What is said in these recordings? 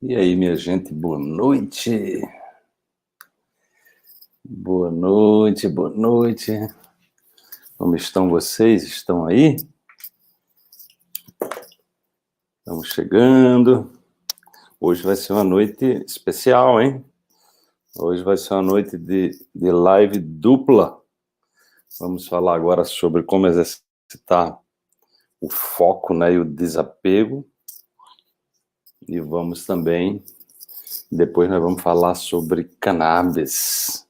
E aí, minha gente, boa noite. Boa noite, boa noite. Como estão vocês? Estão aí? Estamos chegando. Hoje vai ser uma noite especial, hein? Hoje vai ser uma noite de live dupla. Vamos falar agora sobre como exercitar o foco, né, e o desapego. E vamos também, depois nós vamos falar sobre cannabis.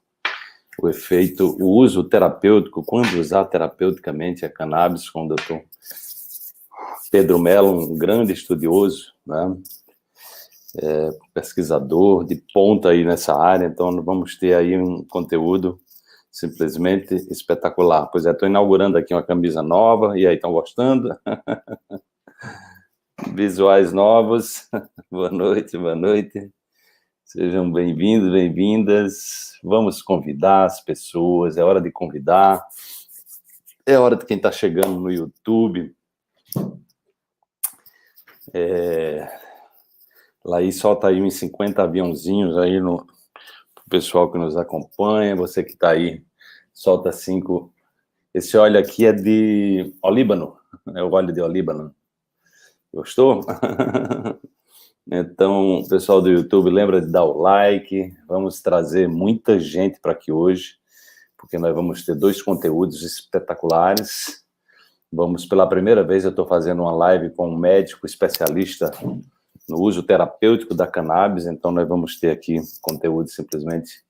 O efeito, o uso terapêutico, quando usar terapeuticamente a cannabis, com o doutor Pedro Mello, um grande estudioso, né? Pesquisador de ponta aí nessa área, então vamos ter aí um conteúdo simplesmente espetacular. Pois é, estou inaugurando aqui uma camisa nova, e aí, estão gostando? Visuais novos, boa noite, boa noite. Sejam bem-vindos, bem-vindas. Vamos convidar as pessoas, é hora de convidar. É hora de quem está chegando no YouTube. Laís solta aí uns 50 aviãozinhos aí no pessoal que nos acompanha. Você que está aí, solta 5. Esse óleo aqui é de olíbano, é o óleo de olíbano. Gostou? Então, pessoal do YouTube, lembra de dar o like. Vamos trazer muita gente para aqui hoje, porque nós vamos ter 2 conteúdos espetaculares. Vamos, pela primeira vez, eu estou fazendo uma live com um médico especialista no uso terapêutico da cannabis, então nós vamos ter aqui conteúdo simplesmente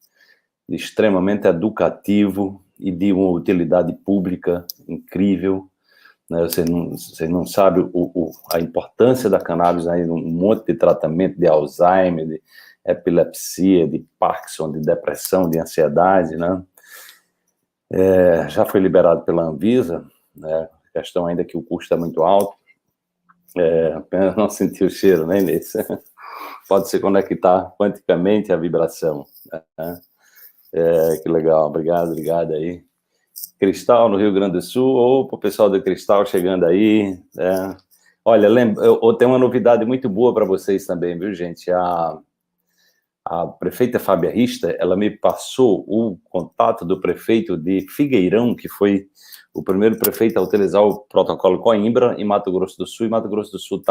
extremamente educativo e de uma utilidade pública incrível, né? Você não sabe a importância da cannabis aí, um monte de tratamento de Alzheimer, de epilepsia, de Parkinson, de depressão, de ansiedade, né? Já foi liberado pela Anvisa, né? A questão ainda é que o custo é muito alto, apenas não sentir o cheiro, né, Inês? Pode se conectar quanticamente à vibração, né? Que legal, obrigado aí. Cristal, no Rio Grande do Sul. Opa, o pessoal do Cristal chegando aí, né? Olha, eu tenho uma novidade muito boa para vocês também, viu, gente? A prefeita Fábia Rista, ela me passou o contato do prefeito de Figueirão, que foi o primeiro prefeito a utilizar o protocolo Coimbra em Mato Grosso do Sul, e Mato Grosso do Sul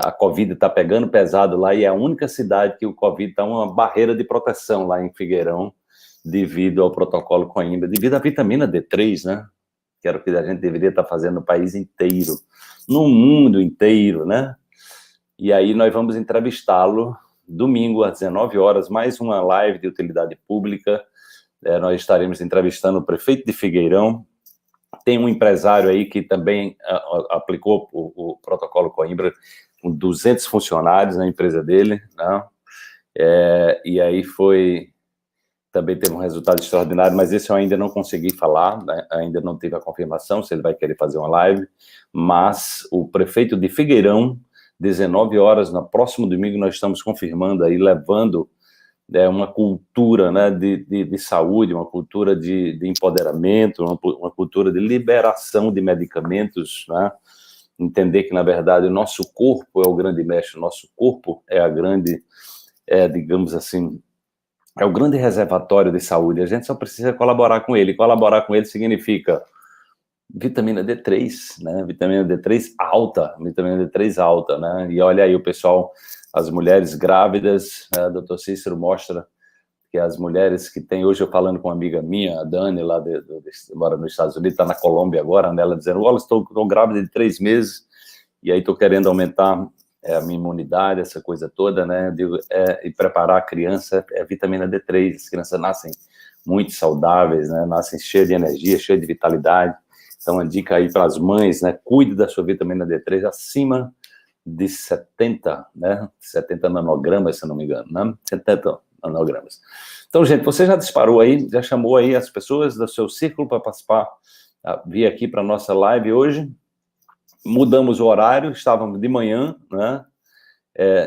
a Covid está pegando pesado lá, e é a única cidade que o Covid está uma barreira de proteção lá em Figueirão, devido ao protocolo Coimbra, devido à vitamina D3, né? Que era o que a gente deveria estar fazendo no país inteiro, no mundo inteiro, né? E aí nós vamos entrevistá-lo domingo às 19 horas, mais uma live de utilidade pública. Nós estaremos entrevistando o prefeito de Figueirão. Tem um empresário aí que também aplicou o protocolo Coimbra, com 200 funcionários na empresa dele, né? E aí também teve um resultado extraordinário, mas esse eu ainda não consegui falar, né? Ainda não tive a confirmação se ele vai querer fazer uma live, mas o prefeito de Figueirão, 19 horas, no próximo domingo, nós estamos confirmando aí, levando uma cultura, né, de saúde, uma cultura de empoderamento, uma cultura de liberação de medicamentos, né? Entender que, na verdade, o nosso corpo é o grande mestre, o nosso corpo é a grande, digamos assim, é o grande reservatório de saúde. A gente só precisa colaborar com ele. Colaborar com ele significa vitamina D3, né? Vitamina D3 alta, né? E olha aí o pessoal, as mulheres grávidas, Dr. Cícero mostra que as mulheres que têm, hoje eu falando com uma amiga minha, a Dani, lá mora nos Estados Unidos, está na Colômbia agora, né? Ela dizendo, olha, estou grávida de 3 meses, e aí estou querendo aumentar a minha imunidade, essa coisa toda, né? E preparar a criança, vitamina D3, as crianças nascem muito saudáveis, né? Nascem cheias de energia, cheias de vitalidade. Então, a dica aí para as mães, né? Cuide da sua vitamina D3 acima de 70, né? 70 nanogramas, se não me engano, né? 70 nanogramas. Então, gente, você já disparou aí, já chamou aí as pessoas do seu círculo para participar, vir aqui para a nossa live hoje. Mudamos o horário, estávamos de manhã, né?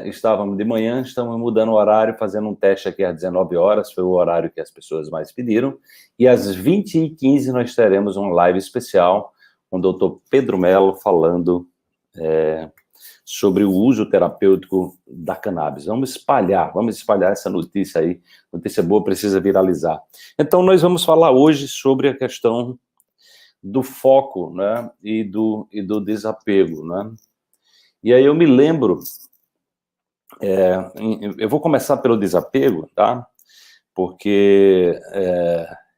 Estamos mudando o horário, fazendo um teste aqui às 19 horas, foi o horário que as pessoas mais pediram, e às 20h15 nós teremos uma live especial com o doutor Pedro Mello falando sobre o uso terapêutico da cannabis. Vamos espalhar essa notícia aí. Notícia boa precisa viralizar. Então, nós vamos falar hoje sobre a questão do foco, né, e do desapego, né? E aí eu me lembro, eu vou começar pelo desapego, tá? Porque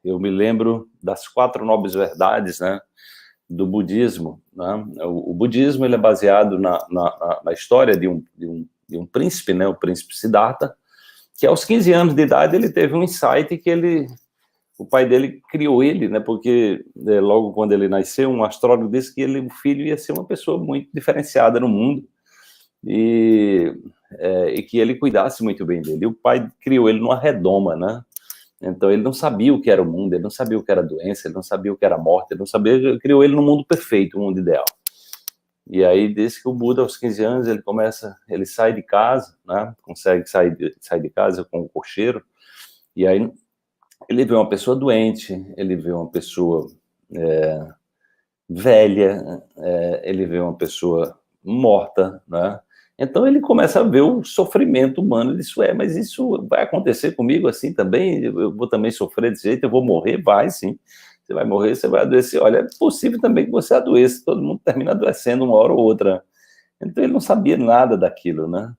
eu me lembro das 4 nobres verdades, né, do budismo, né? O budismo, ele é baseado na história de um príncipe, né, o príncipe Siddhartha, que aos 15 anos de idade ele teve um insight que o pai dele criou ele, né, porque logo quando ele nasceu, um astrólogo disse que o filho ia ser uma pessoa muito diferenciada no mundo e que ele cuidasse muito bem dele. E o pai criou ele numa redoma, né? Então ele não sabia o que era o mundo, ele não sabia o que era doença, ele não sabia o que era morte, ele não sabia, ele criou ele no mundo perfeito, um mundo ideal. E aí, desde que o Buda, aos 15 anos, ele sai de casa, né? Consegue sair de casa com o cocheiro, e aí ele vê uma pessoa doente, ele vê uma pessoa velha, ele vê uma pessoa morta, né? Então ele começa a ver o sofrimento humano, mas isso vai acontecer comigo assim também? Eu vou também sofrer desse jeito, eu vou morrer? Vai sim, você vai morrer, você vai adoecer. Olha, é possível também que você adoeça, todo mundo termina adoecendo uma hora ou outra. Então ele não sabia nada daquilo, né?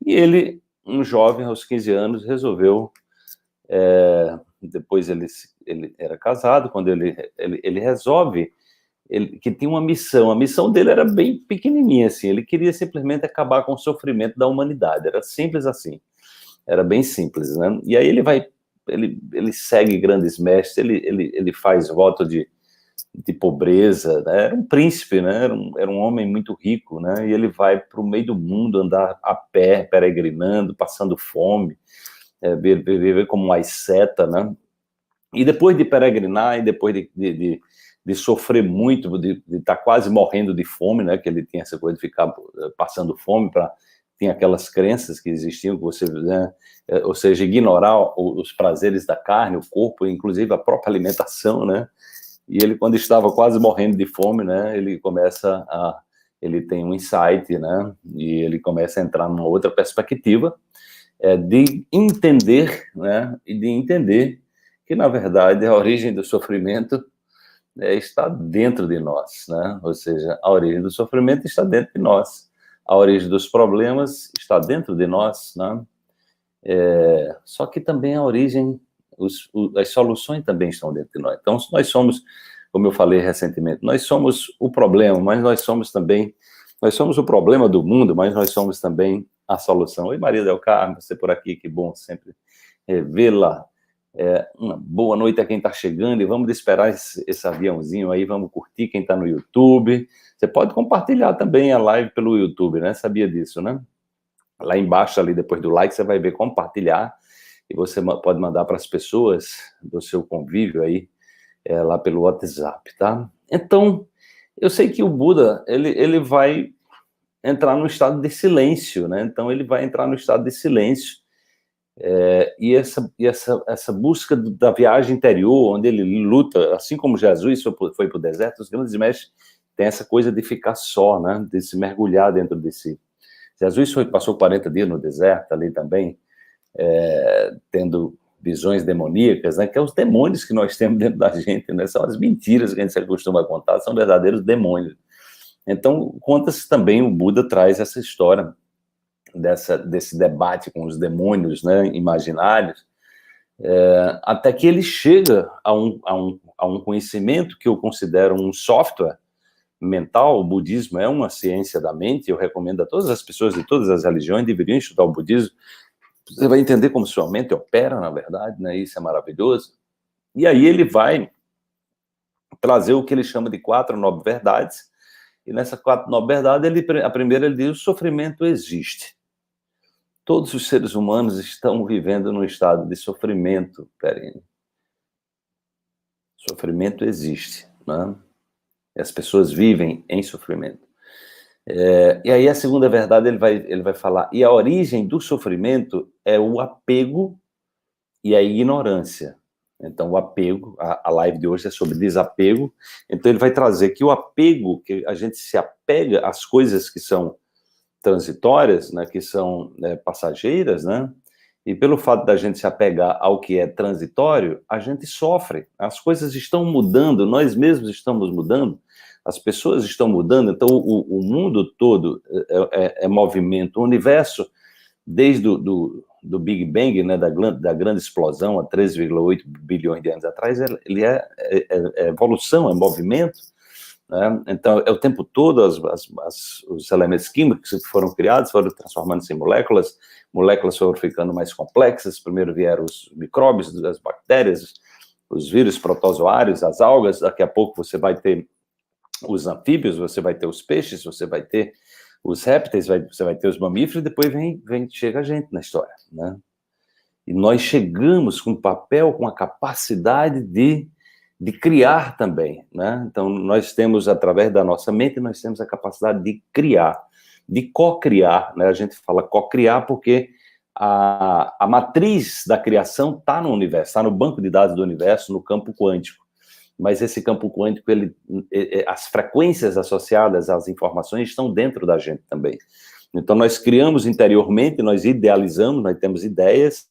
E ele, um jovem aos 15 anos, resolveu, depois ele era casado, quando ele resolve que tinha uma missão. A missão dele era bem pequenininha, assim. Ele queria simplesmente acabar com o sofrimento da humanidade. Era simples assim. Era bem simples, né? E aí ele segue grandes mestres, ele faz voto de pobreza, né? Era um príncipe, né? Era um homem muito rico, né? E ele vai para o meio do mundo andar a pé, peregrinando, passando fome, viver como uma asceta, né? E depois de peregrinar, e depois de sofrer muito, de estar quase morrendo de fome, né? Que ele tinha essa coisa de ficar passando fome, tinha aquelas crenças que existiam, que você, né, ou seja, ignorar os prazeres da carne, o corpo, inclusive a própria alimentação, né? E ele, quando estava quase morrendo de fome, né? Ele tem um insight, né? E ele começa a entrar numa outra perspectiva de entender, né? E de entender que, na verdade, a origem do sofrimento está dentro de nós, né? Ou seja, a origem do sofrimento está dentro de nós, a origem dos problemas está dentro de nós, né? Só que também a origem, as soluções também estão dentro de nós. Então, nós somos, como eu falei recentemente, nós somos o problema, mas nós somos o problema do mundo, mas nós somos também a solução. Oi, Maria Del Carmo, você por aqui, que bom sempre vê-la. Uma boa noite a quem está chegando, e vamos esperar esse aviãozinho aí, vamos curtir quem está no YouTube. Você pode compartilhar também a live pelo YouTube, né? Sabia disso, né? Lá embaixo, ali depois do like, você vai ver compartilhar, e você pode mandar para as pessoas do seu convívio aí, lá pelo WhatsApp, tá? Então, eu sei que o Buda, ele vai entrar no estado de silêncio, né? Então, ele vai entrar no estado de silêncio, e essa busca da viagem interior, onde ele luta, assim como Jesus foi para o deserto, os grandes mestres têm essa coisa de ficar só, né? De se mergulhar dentro de si. Jesus passou 40 dias no deserto ali também, tendo visões demoníacas, né? Que é os demônios que nós temos dentro da gente, né? São as mentiras que a gente costuma contar, são verdadeiros demônios. Então, conta-se também, o Buda traz essa história desse debate com os demônios, né, imaginários, até que ele chega a um conhecimento que eu considero um software mental. O budismo é uma ciência da mente, eu recomendo a todas as pessoas de todas as religiões deveriam estudar o budismo. Você vai entender como sua mente opera, na verdade, né? Isso é maravilhoso. E aí ele vai trazer o que ele chama de 4 nobres verdades, e nessas 4 nobres verdades, a primeira ele diz: o sofrimento existe. Todos os seres humanos estão vivendo num estado de sofrimento perene. Sofrimento existe, né? E as pessoas vivem em sofrimento. E aí a segunda verdade ele vai falar: e a origem do sofrimento é o apego e a ignorância. Então, o apego, a live de hoje é sobre desapego. Então, ele vai trazer que o apego, que a gente se apega às coisas que são transitórias, né, que são passageiras, né, e pelo fato da gente se apegar ao que é transitório, a gente sofre. As coisas estão mudando, nós mesmos estamos mudando, as pessoas estão mudando, então o mundo todo é movimento. O universo, desde do Big Bang, né, da grande explosão, há 13,8 bilhões de anos atrás, ele é evolução, é movimento, né? Então, é o tempo todo os elementos químicos que foram criados, foram transformando-se em moléculas, moléculas foram ficando mais complexas, primeiro vieram os micróbios, as bactérias, os vírus protozoários, as algas, daqui a pouco você vai ter os anfíbios, você vai ter os peixes, você vai ter os répteis, você vai ter os mamíferos, e depois chega a gente na história, né? E nós chegamos com papel, com a capacidade de criar também, né? Então, nós temos, através da nossa mente, nós temos a capacidade de criar, de co-criar, né? A gente fala co-criar porque a matriz da criação está no universo, está no banco de dados do universo, no campo quântico. Mas esse campo quântico, as frequências associadas às informações estão dentro da gente também. Então, nós criamos interiormente, nós idealizamos, nós temos ideias,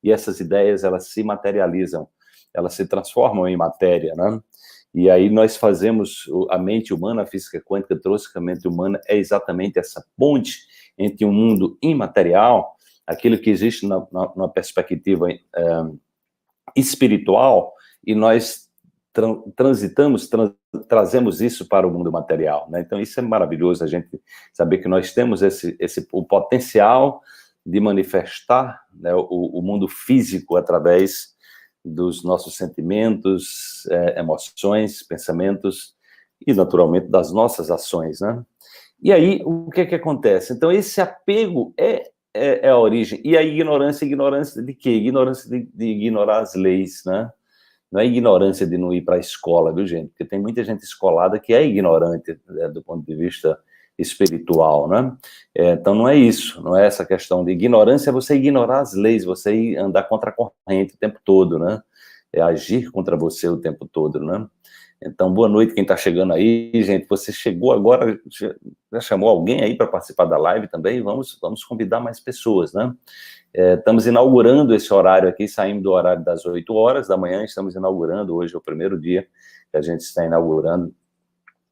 e essas ideias, elas se materializam, elas se transformam em matéria, né? E aí nós fazemos, a mente humana, a física quântica trouxe que a mente humana é exatamente essa ponte entre um mundo imaterial, aquilo que existe na perspectiva espiritual, e nós trazemos isso para o mundo material, né? Então isso é maravilhoso, a gente saber que nós temos o potencial de manifestar, né, o mundo físico através dos nossos sentimentos, emoções, pensamentos e, naturalmente, das nossas ações, né? E aí, o que acontece? Então, esse apego é a origem. E a ignorância de quê? Ignorância de ignorar as leis, né? Não é ignorância de não ir para a escola, viu, gente? Porque tem muita gente escolada que é ignorante, né, do ponto de vista espiritual, né? Então, não é isso, não é essa questão de ignorância, é você ignorar as leis, você andar contra a corrente o tempo todo, né? É agir contra você o tempo todo, né? Então, boa noite quem está chegando aí, gente. Você chegou agora, já chamou alguém aí para participar da live também? Vamos convidar mais pessoas, né? Estamos inaugurando esse horário aqui, saímos do horário das 8 horas da manhã, estamos inaugurando, hoje é o primeiro dia que a gente está inaugurando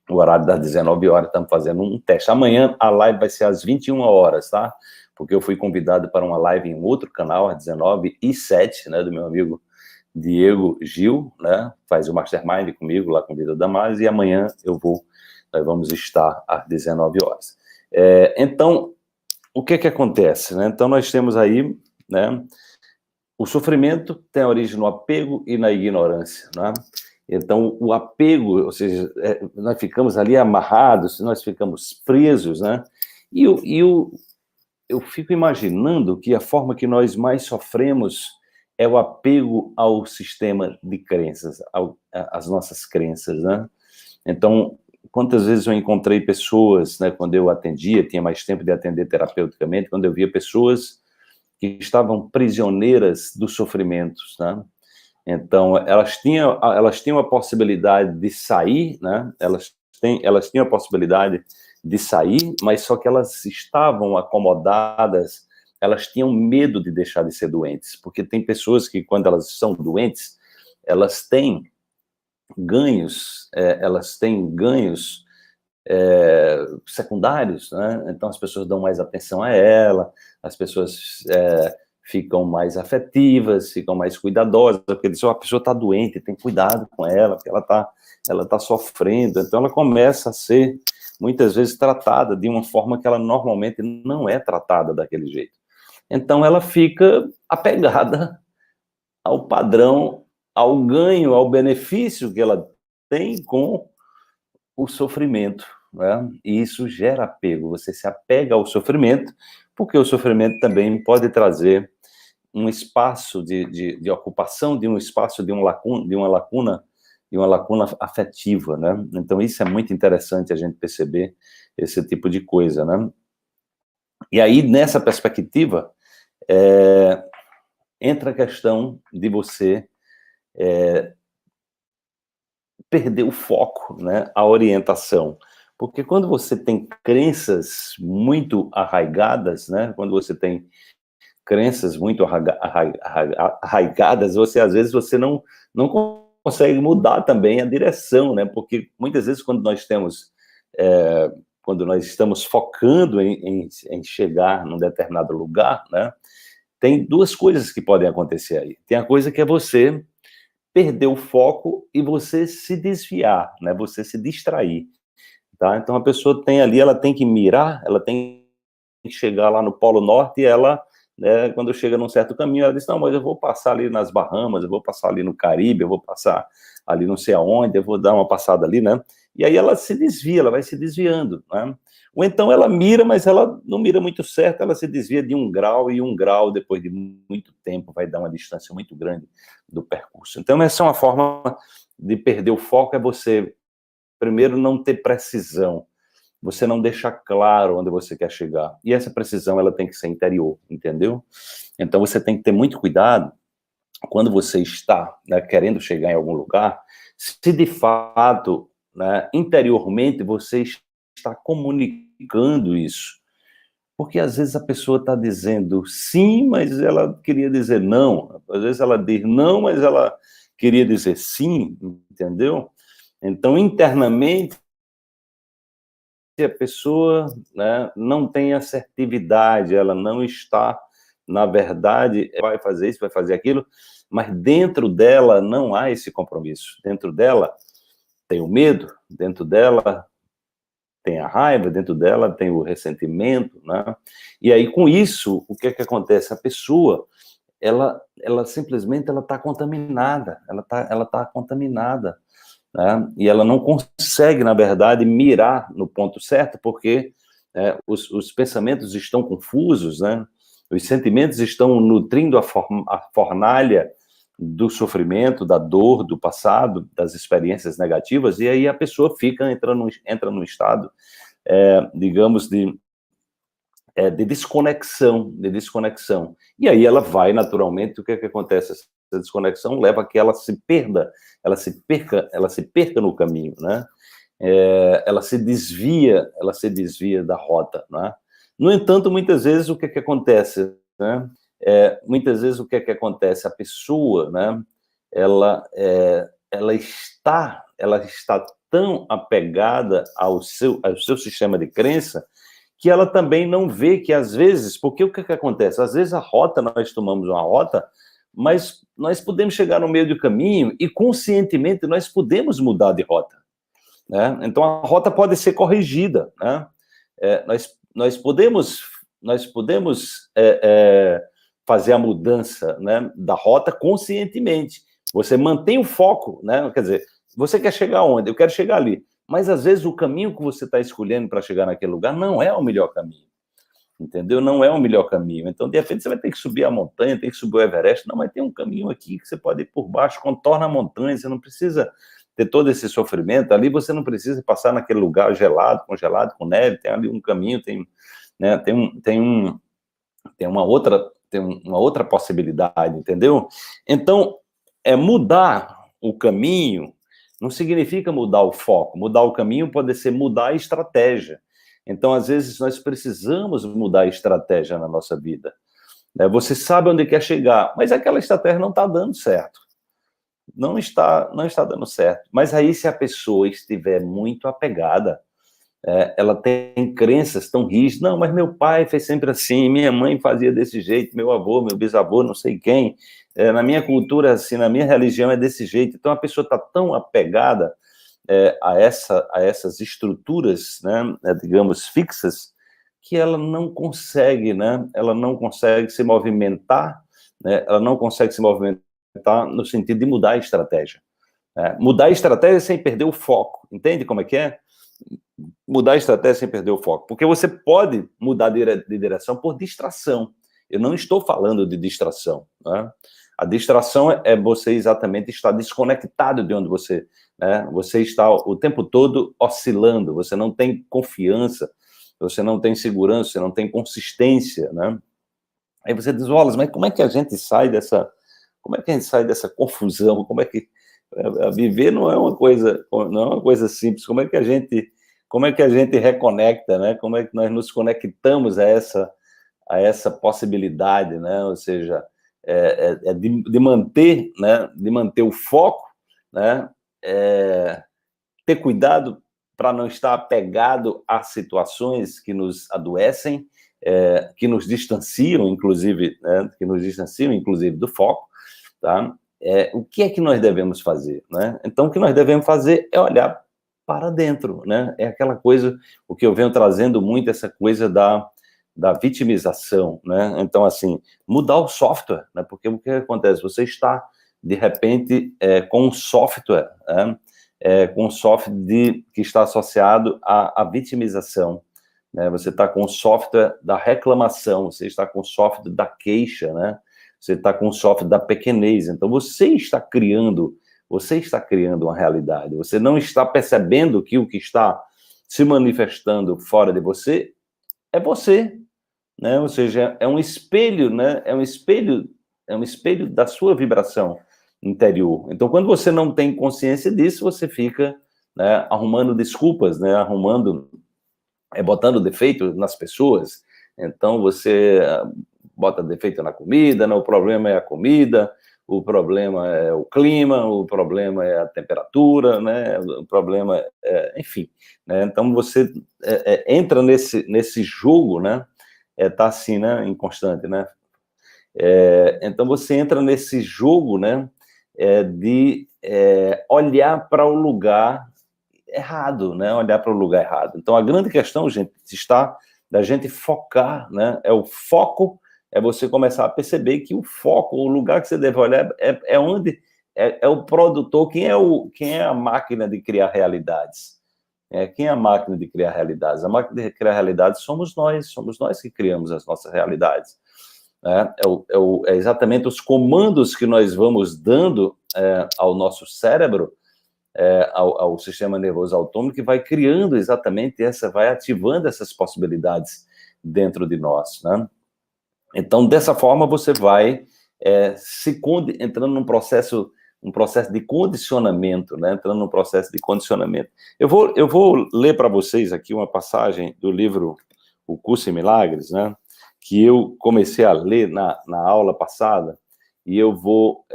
o horário das 19 horas, estamos fazendo um teste. Amanhã a live vai ser às 21 horas, tá? Porque eu fui convidado para uma live em outro canal, às 19h07, né, do meu amigo Diego Gil, né, faz o Mastermind comigo, lá com Vida Damares, e amanhã nós vamos estar às 19 horas. Então, o que acontece, né? Então, nós temos aí, né, o sofrimento tem origem no apego e na ignorância, né? Então, o apego, ou seja, nós ficamos ali amarrados, nós ficamos presos, né? E eu fico imaginando que a forma que nós mais sofremos é o apego ao sistema de crenças, às nossas crenças, né? Então, quantas vezes eu encontrei pessoas, né, quando eu atendia, tinha mais tempo de atender terapeuticamente, quando eu via pessoas que estavam prisioneiras dos sofrimentos, né? Então, elas tinham a possibilidade de sair, né? Elas tinham a possibilidade de sair, mas só que elas estavam acomodadas, elas tinham medo de deixar de ser doentes, porque tem pessoas que, quando elas são doentes, elas têm ganhos secundários, né? Então as pessoas dão mais atenção a ela, as pessoas ficam mais afetivas, ficam mais cuidadosas, porque a pessoa está doente, tem cuidado com ela, porque ela tá sofrendo, então ela começa a ser, muitas vezes, tratada de uma forma que ela normalmente não é tratada daquele jeito. Então ela fica apegada ao padrão, ao ganho, ao benefício que ela tem com o sofrimento, né? E isso gera apego, você se apega ao sofrimento, porque o sofrimento também pode trazer um espaço de ocupação, de um espaço, de uma lacuna afetiva, né? Então isso é muito interessante a gente perceber esse tipo de coisa, né? E aí, nessa perspectiva, entra a questão de você perder o foco, né, a orientação. Porque quando você tem crenças muito arraigadas, né, quando você tem crenças muito arraigadas, às vezes você não consegue mudar também a direção, né, porque muitas vezes quando nós estamos focando em chegar num determinado lugar, né, tem duas coisas que podem acontecer aí. Tem a coisa que é você perder o foco e você se desviar, né? Você se distrair, tá? Então a pessoa tem ali, ela tem que mirar, ela tem que chegar lá no Polo Norte e ela, né, quando chega num certo caminho, ela diz, não, mas eu vou passar ali nas Bahamas, eu vou passar ali no Caribe, eu vou passar ali não sei aonde, eu vou dar uma passada ali, né? E aí ela se desvia, ela vai se desviando, né? Ou então ela mira, mas ela não mira muito certo, ela se desvia de 1 grau, e 1 grau, depois de muito tempo, vai dar uma distância muito grande do percurso. Então, essa é uma forma de perder o foco, é você, primeiro, não ter precisão, você não deixar claro onde você quer chegar. E essa precisão, ela tem que ser interior, entendeu? Então, você tem que ter muito cuidado quando você está, né, querendo chegar em algum lugar, se de fato, né, interiormente, você está comunicando isso. Porque às vezes a pessoa está dizendo sim, mas ela queria dizer não. Às vezes ela diz não, mas ela queria dizer sim, entendeu? Então, internamente, a pessoa, né, não tem assertividade, ela não está, na verdade, vai fazer isso, vai fazer aquilo, mas dentro dela não há esse compromisso. Dentro dela tem o medo, dentro dela tem a raiva, dentro dela tem o ressentimento, né? E aí, com isso, o que é que acontece? A pessoa, ela simplesmente ela está contaminada, ela tá contaminada, né? E ela não consegue, na verdade, mirar no ponto certo, porque os pensamentos estão confusos, né? Os sentimentos estão nutrindo a fornalha do sofrimento, da dor, do passado, das experiências negativas, e aí a pessoa entra num estado, digamos, de desconexão, E aí ela vai, naturalmente, o que é que acontece? Essa desconexão leva a que ela se perca no caminho, né? Ela se desvia da rota, né? No entanto, muitas vezes o que é que acontece, né? Muitas vezes o que é que acontece? A pessoa, né? Ela está tão apegada ao seu sistema de crença que ela também não vê que às vezes, porque o que é que acontece? Às vezes nós tomamos uma rota, mas nós podemos chegar no meio do caminho e conscientemente nós podemos mudar de rota, né? Então a rota pode ser corrigida, né? Nós podemos fazer a mudança, né, da rota conscientemente. Você mantém o foco, né? Quer dizer, você quer chegar onde? Eu quero chegar ali. Mas às vezes o caminho que você está escolhendo para chegar naquele lugar não é o melhor caminho, entendeu? Não é o melhor caminho. Então, de repente, você vai ter que subir a montanha, tem que subir o Everest. Não, mas tem um caminho aqui que você pode ir por baixo, contorna a montanha, você não precisa ter todo esse sofrimento. Ali você não precisa passar naquele lugar gelado, congelado, com neve, tem ali um caminho, né, tem uma outra possibilidade, entendeu? Então, mudar o caminho não significa mudar o foco. Mudar o caminho pode ser mudar a estratégia. Então, às vezes, nós precisamos mudar a estratégia na nossa vida, né? Você sabe onde quer chegar, mas aquela estratégia não está dando certo. Não está dando certo. Mas aí, se a pessoa estiver muito apegada, ela tem crenças tão rígidas. Não, mas meu pai fez sempre assim, minha mãe fazia desse jeito, meu avô, meu bisavô, não sei quem. Na minha cultura, assim, na minha religião é desse jeito. Então, a pessoa está tão apegada a essas estruturas, né, digamos, fixas, que ela não consegue, né? Ela não consegue se movimentar, né? Ela não consegue se movimentar no sentido de mudar a estratégia. Mudar a estratégia sem perder o foco. Entende como é que é? Mudar a estratégia sem perder o foco, porque você pode mudar de direção por distração. Eu não estou falando de distração, né? A distração é você exatamente estar desconectado de onde você, né? Você está o tempo todo oscilando, você não tem confiança, você não tem segurança, você não tem consistência, né? Aí você diz, Wallace, mas como é que a gente sai Como é que a gente sai dessa confusão? Como é que viver não é uma coisa simples? Como é que a gente reconecta, né? Como é que nós nos conectamos a essa possibilidade, né? Ou seja, de manter, né? De manter o foco, né? Ter cuidado para não estar apegado a situações que nos adoecem, que nos distanciam, inclusive, né? Que nos distanciam, inclusive, do foco, tá? O que é que nós devemos fazer, né? Então, o que nós devemos fazer é olhar para dentro, né? É aquela coisa, o que eu venho trazendo muito, essa coisa da vitimização, né? Então, assim, mudar o software, né? Porque o que acontece? Você está, de repente, com um software, né? Com um software que está associado à vitimização, né? Você está com o software da reclamação, você está com o software da queixa, né? Você está com o software da pequenez. Então, você está criando uma realidade. Você não está percebendo que o que está se manifestando fora de você é você, né? Ou seja, é um espelho, né? É um espelho da sua vibração interior. Então, quando você não tem consciência disso, você fica, né, arrumando desculpas, né? Botando defeito nas pessoas. Então, você bota defeito na comida, né? O problema é a comida, o problema é o clima, o problema é a temperatura, né? O problema enfim, né? Então você entra nesse jogo, né? Tá assim, né? Inconstante, né? Então você entra nesse jogo, né? De olhar para o lugar errado, né? Olhar para o lugar errado. Então a grande questão, gente, está da gente focar, né? O foco é você começar a perceber que o foco, o lugar que você deve olhar onde é o produtor, quem é a máquina de criar realidades. Quem é a máquina de criar realidades? A máquina de criar realidades somos nós que criamos as nossas realidades. É exatamente os comandos que nós vamos dando ao nosso cérebro, ao sistema nervoso autônomo, que vai criando exatamente vai ativando essas possibilidades dentro de nós, né? Então, dessa forma, você vai entrando num processo de condicionamento, né? Entrando num processo de condicionamento. Eu vou ler para vocês aqui uma passagem do livro O Curso em Milagres, né? Que eu comecei a ler na aula passada, e eu vou,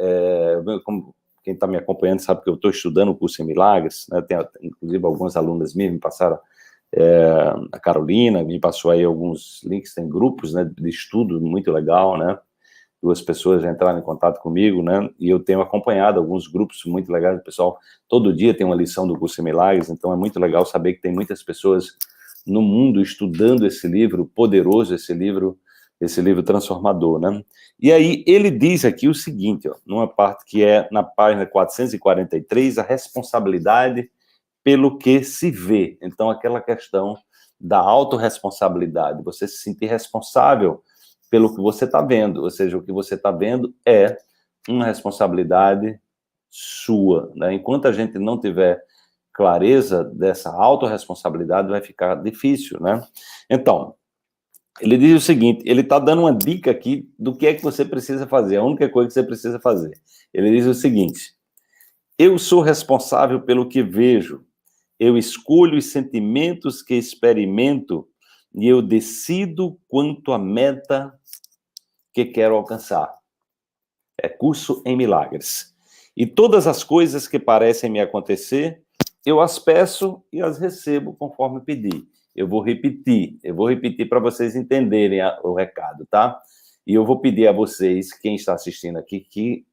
como quem está me acompanhando sabe que eu estou estudando o Curso em Milagres, né? Tem, inclusive, algumas alunas minhas me passaram, a Carolina me passou aí alguns links, tem grupos, né, de estudo muito legal, né? 2 pessoas já entraram em contato comigo, né? E eu tenho acompanhado alguns grupos muito legais, o pessoal todo dia tem uma lição do Curso em Milagres, então é muito legal saber que tem muitas pessoas no mundo estudando esse livro poderoso, esse livro transformador, né? E aí ele diz aqui o seguinte, ó, numa parte que é na página 443, a responsabilidade pelo que se vê. Então, aquela questão da autorresponsabilidade, você se sentir responsável pelo que você está vendo, ou seja, o que você está vendo é uma responsabilidade sua, né? Enquanto a gente não tiver clareza dessa autorresponsabilidade, vai ficar difícil, né? Então, ele diz o seguinte, ele está dando uma dica aqui do que é que você precisa fazer, a única coisa que você precisa fazer. Ele diz o seguinte: eu sou responsável pelo que vejo, eu escolho os sentimentos que experimento e eu decido quanto à meta que quero alcançar. É Curso em Milagres. E todas as coisas que parecem me acontecer, eu as peço e as recebo conforme pedi. Eu vou repetir para vocês entenderem o recado, tá? E eu vou pedir a vocês, quem está assistindo aqui, que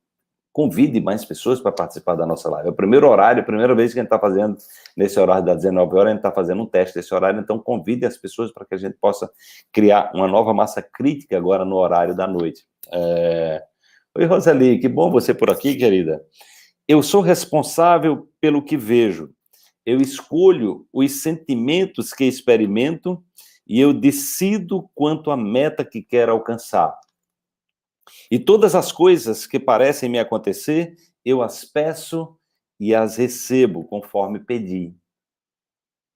convide mais pessoas para participar da nossa live. É o primeiro horário, a primeira vez que a gente está fazendo, nesse horário das 19 horas, a gente está fazendo um teste desse horário, então convide as pessoas para que a gente possa criar uma nova massa crítica agora no horário da noite. Oi, Roseli, que bom você por aqui, querida. Eu sou responsável pelo que vejo. Eu escolho os sentimentos que experimento e eu decido quanto à meta que quero alcançar. E todas as coisas que parecem me acontecer, eu as peço e as recebo conforme pedi.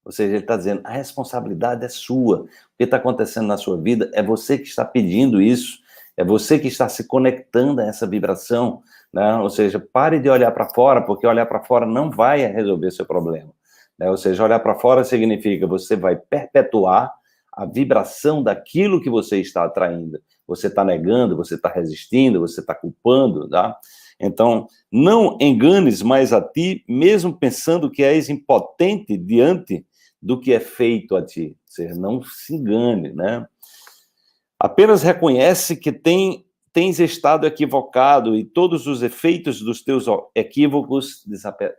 Ou seja, ele está dizendo, a responsabilidade é sua. O que está acontecendo na sua vida é você que está pedindo isso, É você que está se conectando a essa vibração, né? Ou seja, pare de olhar para fora, porque olhar para fora não vai resolver seu problema, né? Ou seja, olhar para fora significa você vai perpetuar a vibração daquilo que você está atraindo. Você está negando, você está resistindo, você está culpando, tá? Então, não enganes mais a ti, mesmo pensando que és impotente diante do que é feito a ti. Ou seja, não se engane, né? Apenas reconhece que tens estado equivocado e todos os efeitos dos teus equívocos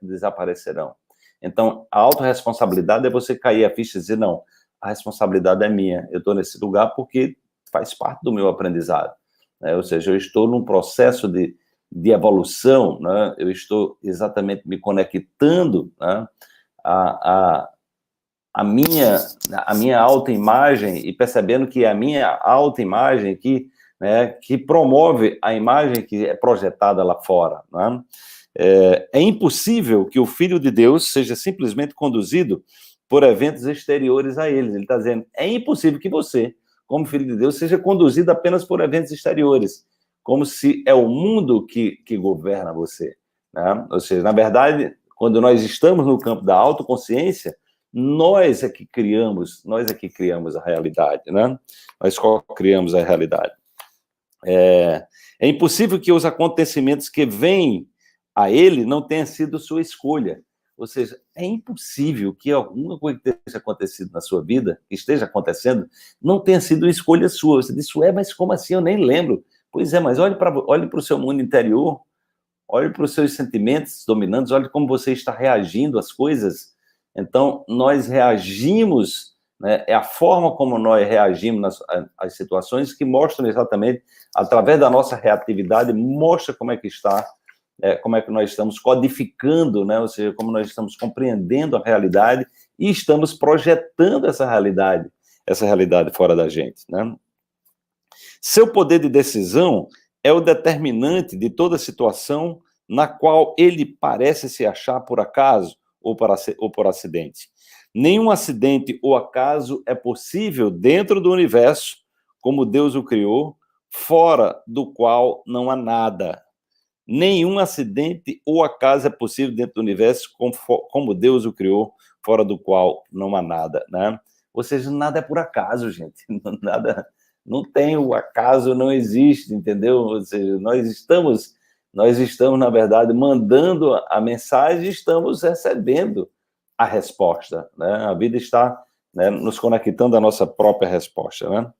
desaparecerão. Então, a autorresponsabilidade é você cair a ficha e dizer, não, a responsabilidade é minha, eu estou nesse lugar porque faz parte do meu aprendizado, né? Ou seja, eu estou num processo de evolução, né? Eu estou exatamente me conectando, né? a minha autoimagem e percebendo que a minha autoimagem que promove a imagem que é projetada lá fora, né? É impossível que o Filho de Deus seja simplesmente conduzido por eventos exteriores a eles. Ele está dizendo, é impossível que você, como Filho de Deus, seja conduzido apenas por eventos exteriores, como se é o mundo que governa você, né? Ou seja, na verdade, quando nós estamos no campo da autoconsciência, nós é que criamos a realidade, né? Nós criamos a realidade. É impossível que os acontecimentos que vêm a ele não tenham sido sua escolha. Ou seja, é impossível que alguma coisa que esteja acontecendo na sua vida, que esteja acontecendo, não tenha sido escolha sua. Você diz, mas como assim? Eu nem lembro. Pois é, mas olhe para o seu mundo interior, olhe para os seus sentimentos dominantes, olhe como você está reagindo às coisas. Então, nós reagimos, né? É a forma como nós reagimos às situações que mostram exatamente, através da nossa reatividade, mostra como é que está, como é que nós estamos codificando, né? Ou seja, como nós estamos compreendendo a realidade e estamos projetando essa realidade fora da gente, né? Seu poder de decisão é o determinante de toda situação na qual ele parece se achar por acaso ou por acidente. Nenhum acidente ou acaso é possível dentro do universo, como Deus o criou, fora do qual não há nada. Nenhum acidente ou acaso é possível dentro do universo, como Deus o criou, fora do qual não há nada, né? Ou seja, nada é por acaso, gente. Nada, não tem o acaso, não existe, entendeu? Ou seja, nós estamos, na verdade, mandando a mensagem e estamos recebendo a resposta, né? A vida está, né, nos conectando à nossa própria resposta, né?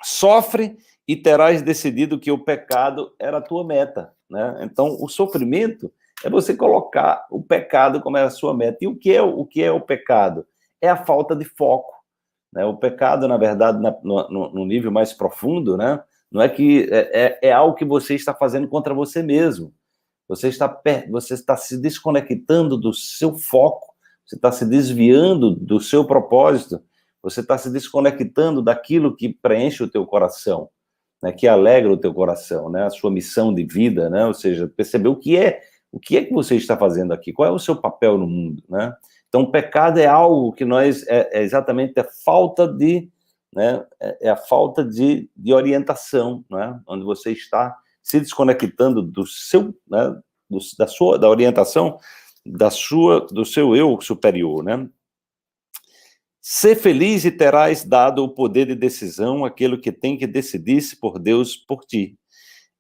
Sofre e terás decidido que o pecado era a tua meta, né? Então, o sofrimento é você colocar o pecado como é a sua meta. E o que é o pecado? É a falta de foco, né? O pecado, na verdade, no nível mais profundo, né? Não é que é algo que você está fazendo contra você mesmo. Você está se desconectando do seu foco, você está se desviando do seu propósito, você está se desconectando daquilo que preenche o teu coração, né, que alegra o teu coração, né, a sua missão de vida, né, ou seja, perceber o que é que você está fazendo aqui, qual é o seu papel no mundo, né? Então, o pecado é algo que é exatamente a falta de, né, é a falta de orientação, né, onde você está se desconectando do seu, né, da orientação do seu eu superior, né? Ser feliz e terás dado o poder de decisão àquele que tem que decidir-se por Deus por ti.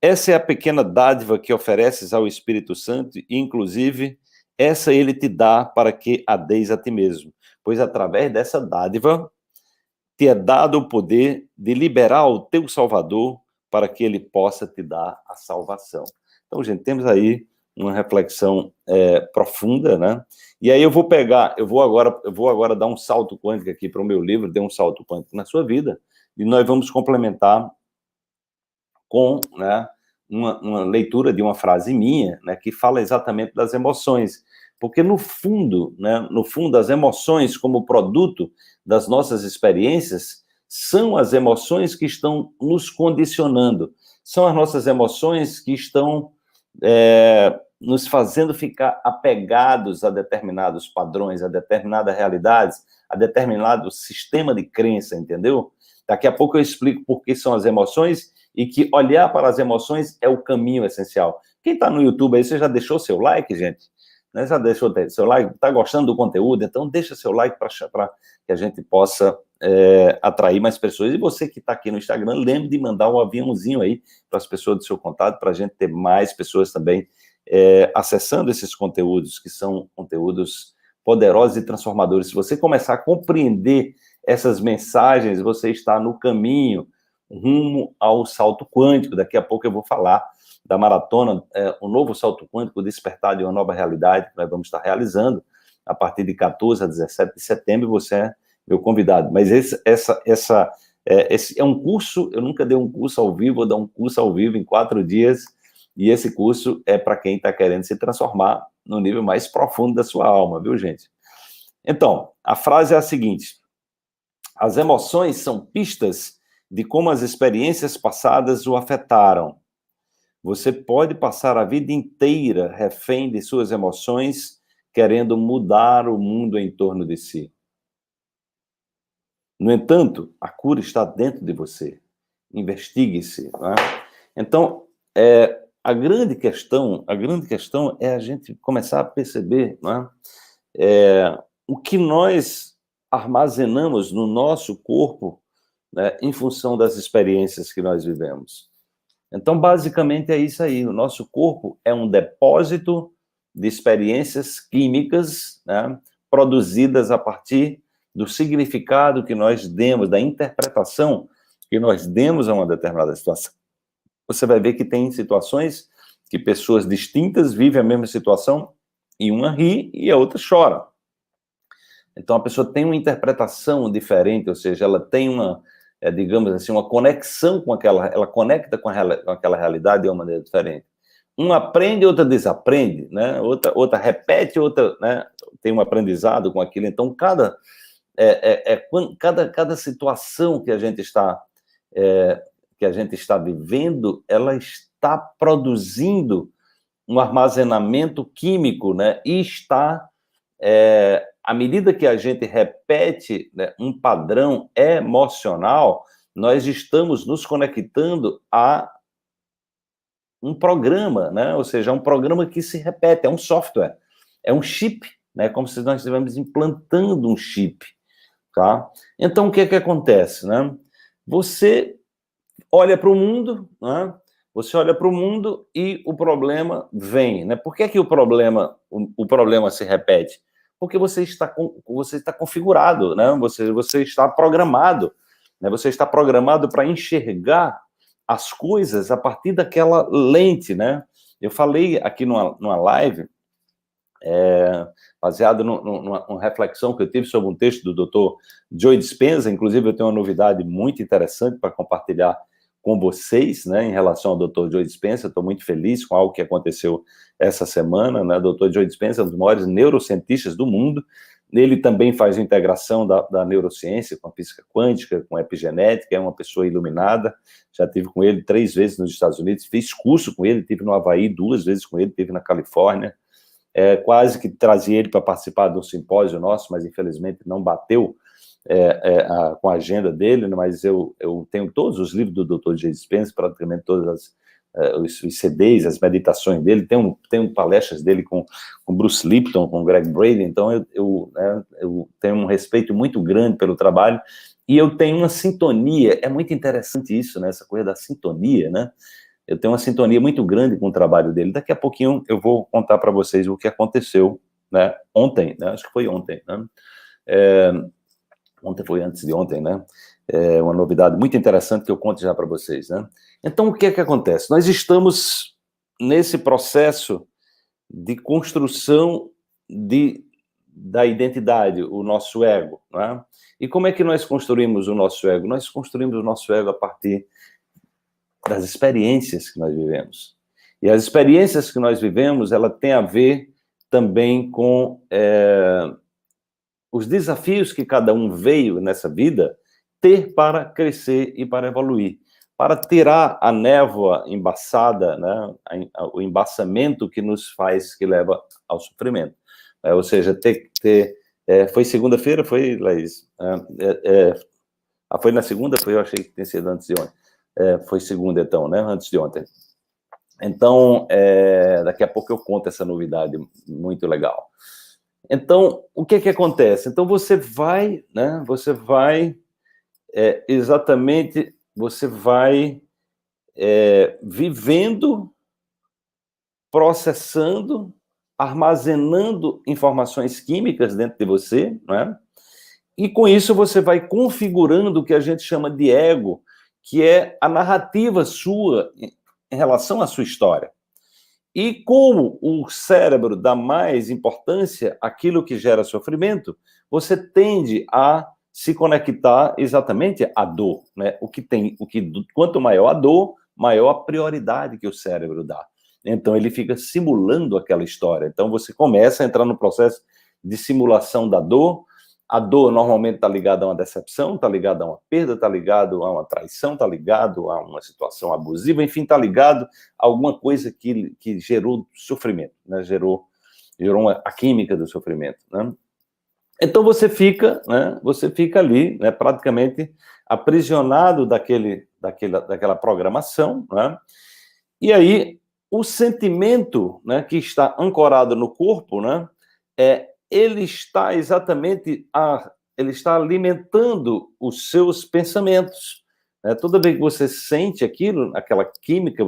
Essa é a pequena dádiva que ofereces ao Espírito Santo e, inclusive, essa ele te dá para que a deis a ti mesmo, pois através dessa dádiva te é dado o poder de liberar o teu Salvador para que ele possa te dar a salvação. Então, gente, temos aí uma reflexão profunda, né? E aí eu vou agora dar um salto quântico aqui para o meu livro, Dê um Salto Quântico na Sua Vida, e nós vamos complementar com, né, uma leitura de uma frase minha, né, que fala exatamente das emoções, porque no fundo, as emoções como produto das nossas experiências são as emoções que estão nos condicionando, são as nossas emoções que estão nos fazendo ficar apegados a determinados padrões, a determinadas realidades, a determinado sistema de crença, entendeu? Daqui a pouco eu explico por que são as emoções e que olhar para as emoções é o caminho essencial. Quem está no YouTube aí, você já deixou seu like, gente? Né? Já deixou seu like? Está gostando do conteúdo? Então deixa seu like para que a gente possa atrair mais pessoas. E você que está aqui no Instagram, lembre de mandar um aviãozinho aí para as pessoas do seu contato, para a gente ter mais pessoas também acessando esses conteúdos, que são conteúdos poderosos e transformadores. Se você começar a compreender essas mensagens, você está no caminho rumo ao salto quântico. Daqui a pouco eu vou falar da maratona, o novo salto quântico, Despertar de uma Nova Realidade, que nós vamos estar realizando a partir de 14 a 17 de setembro. Você é meu convidado. Mas esse é um curso, eu nunca dei um curso ao vivo, vou dar um curso ao vivo em 4 dias, e esse curso é para quem está querendo se transformar no nível mais profundo da sua alma, viu, gente? Então, a frase é a seguinte: as emoções são pistas de como as experiências passadas o afetaram. Você pode passar a vida inteira refém de suas emoções, querendo mudar o mundo em torno de si. No entanto, a cura está dentro de você. Investigue-se. Né? Então, a grande questão é a gente começar a perceber, né, o que nós armazenamos no nosso corpo, né, em função das experiências que nós vivemos. Então, basicamente, é isso aí. O nosso corpo é um depósito de experiências químicas, né, produzidas a partir do significado que nós demos, da interpretação que nós demos a uma determinada situação. Você vai ver que tem situações que pessoas distintas vivem a mesma situação e uma ri e a outra chora. Então, a pessoa tem uma interpretação diferente, ou seja, ela tem uma, digamos assim, uma conexão com aquela, ela conecta com aquela realidade de uma maneira diferente. Uma aprende, outra desaprende, né? Outra repete, outra, né, tem um aprendizado com aquilo. Então, cada situação que a gente está vivendo, ela está produzindo um armazenamento químico, né? E está, à medida que a gente repete, né, um padrão emocional, nós estamos nos conectando a um programa, né? Ou seja, um programa que se repete, é um software, é um chip, né? Como se nós estivéssemos implantando um chip, tá? Então, o que é que acontece, né? Você olha para o mundo, né? Você olha para o mundo e o problema vem, né? Por que que o problema se repete? Porque você está configurado, né? Você está programado, né? Você está programado para enxergar as coisas a partir daquela lente, né? Eu falei aqui numa live, baseado numa reflexão que eu tive sobre um texto do Dr. Joe Dispenza. Inclusive, eu tenho uma novidade muito interessante para compartilhar com vocês, né, em relação ao Dr. Joe Dispenza. Estou muito feliz com algo que aconteceu essa semana, né? Dr. Joe Dispenza é um dos maiores neurocientistas do mundo. Ele também faz a integração da neurociência com a física quântica, com a epigenética, é uma pessoa iluminada. Já tive com ele 3 vezes nos Estados Unidos, fiz curso com ele, tive no Havaí 2 vezes com ele, tive na Califórnia. Quase que trazia ele para participar de um simpósio nosso, mas infelizmente não bateu com a agenda dele, mas eu tenho todos os livros do Dr. Joe Dispenza, praticamente todos os CDs, as meditações dele, tenho palestras dele com Bruce Lipton, com Greg Braden. Então eu tenho um respeito muito grande pelo trabalho, e eu tenho uma sintonia, é muito interessante isso, né, essa coisa da sintonia, né? Eu tenho uma sintonia muito grande com o trabalho dele. Daqui a pouquinho eu vou contar para vocês o que aconteceu, né, ontem, né, acho que foi ontem, né? Ontem foi antes de ontem, né? Uma novidade muito interessante que eu conto já para vocês, né? Então, o que é que acontece? Nós estamos nesse processo de construção da identidade, o nosso ego, né? E como é que nós construímos o nosso ego? Nós construímos o nosso ego a partir das experiências que nós vivemos. E as experiências que nós vivemos, ela tem a ver também com os desafios que cada um veio nessa vida ter para crescer e para evoluir, para tirar a névoa embaçada, né, o embaçamento que nos faz, que leva ao sofrimento. Ou seja, foi segunda-feira, foi, Laís? foi na segunda? Eu achei que tinha sido antes de ontem. Foi segunda, então, né? Antes de ontem. Então, daqui a pouco eu conto essa novidade muito legal. Então, o que acontece? Então, você vai, né? Você vai exatamente, você vai vivendo, processando, armazenando informações químicas dentro de você, né? E com isso você vai configurando o que a gente chama de ego, que é a narrativa sua em relação à sua história. E como o cérebro dá mais importância àquilo que gera sofrimento, você tende a se conectar exatamente à dor, né? Quanto maior a dor, maior a prioridade que o cérebro dá. Então ele fica simulando aquela história. Então você começa a entrar no processo de simulação da dor. A dor normalmente está ligada a uma decepção, está ligada a uma perda, está ligado a uma traição, está ligado a uma situação abusiva, enfim, está ligado a alguma coisa que gerou sofrimento, né? Gerou a química do sofrimento, né? Então você fica ali, né, praticamente aprisionado daquela programação, né? E aí o sentimento, né, que está ancorado no corpo, né, ele está ele está alimentando os seus pensamentos, né? Toda vez que você sente aquilo, aquela química,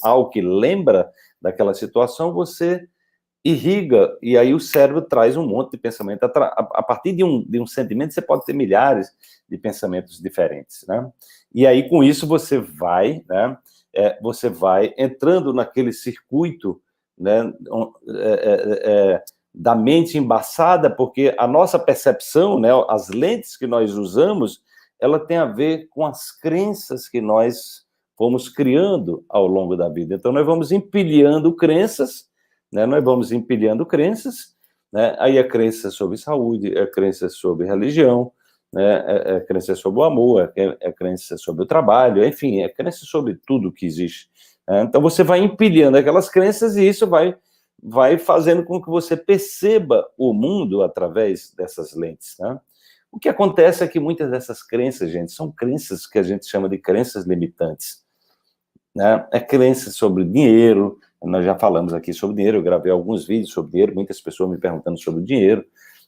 algo que lembra daquela situação, você irriga, e aí o cérebro traz um monte de pensamento. A partir de um sentimento, você pode ter milhares de pensamentos diferentes, né? E aí, com isso, você vai, né? Você vai entrando naquele circuito, né? Da mente embaçada, porque a nossa percepção, né? As lentes que nós usamos, ela tem a ver com as crenças que nós fomos criando ao longo da vida. Então, nós vamos empilhando crenças, né? Nós vamos empilhando crenças, né? Aí a crença sobre saúde, a crença sobre religião, né? A crença sobre o amor, a crença sobre o trabalho, enfim, a crença sobre tudo que existe, né? Então você vai empilhando aquelas crenças e isso vai fazendo com que você perceba o mundo através dessas lentes, né? O que acontece é que muitas dessas crenças, gente, são crenças que a gente chama de crenças limitantes, né? É crença sobre dinheiro. Nós já falamos aqui sobre dinheiro, eu gravei alguns vídeos sobre dinheiro, muitas pessoas me perguntando sobre o dinheiro.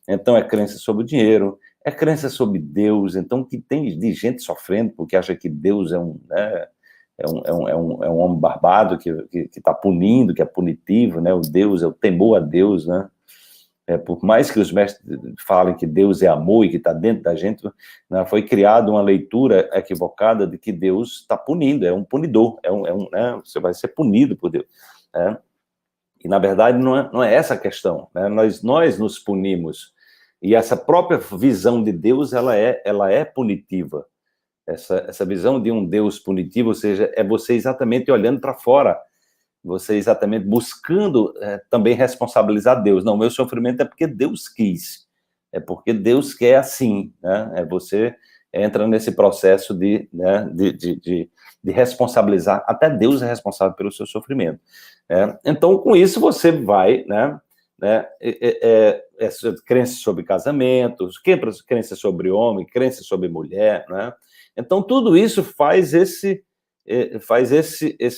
Então, é crença sobre o dinheiro, é crença sobre Deus. Então, que tem de gente sofrendo porque acha que Deus é um homem barbado que está punindo, que é punitivo, né? O Deus é o temor a Deus, né? Por mais que os mestres falem que Deus é amor e que está dentro da gente, né, foi criada uma leitura equivocada de que Deus está punindo, é um punidor, né, você vai ser punido por Deus, né? E, na verdade, não é essa a questão, né? Nós nos punimos, e essa própria visão de Deus, ela é punitiva. Essa visão de um Deus punitivo, ou seja, é você exatamente olhando para fora, você exatamente buscando também responsabilizar Deus. Não, meu sofrimento é porque Deus quis, é porque Deus quer assim, né? Você entra nesse processo de responsabilizar, até Deus é responsável pelo seu sofrimento. Então, com isso, você vai, crenças sobre casamentos, crenças sobre homem, crenças sobre mulher, né? Então, tudo isso faz esse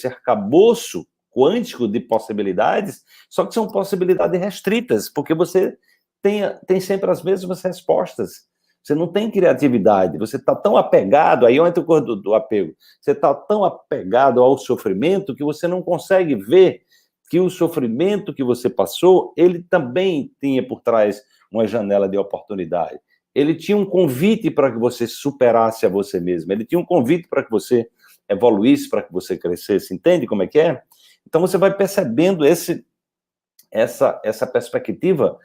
arcabouço quântico de possibilidades, só que são possibilidades restritas, porque você tem sempre as mesmas respostas. Você não tem criatividade, você está tão apegado, aí entra o corpo do apego, você está tão apegado ao sofrimento que você não consegue ver que o sofrimento que você passou, ele também tinha por trás uma janela de oportunidade. Ele tinha um convite para que você superasse a você mesmo, ele tinha um convite para que você evoluísse, para que você crescesse, entende como é que é? Então você vai percebendo essa perspectiva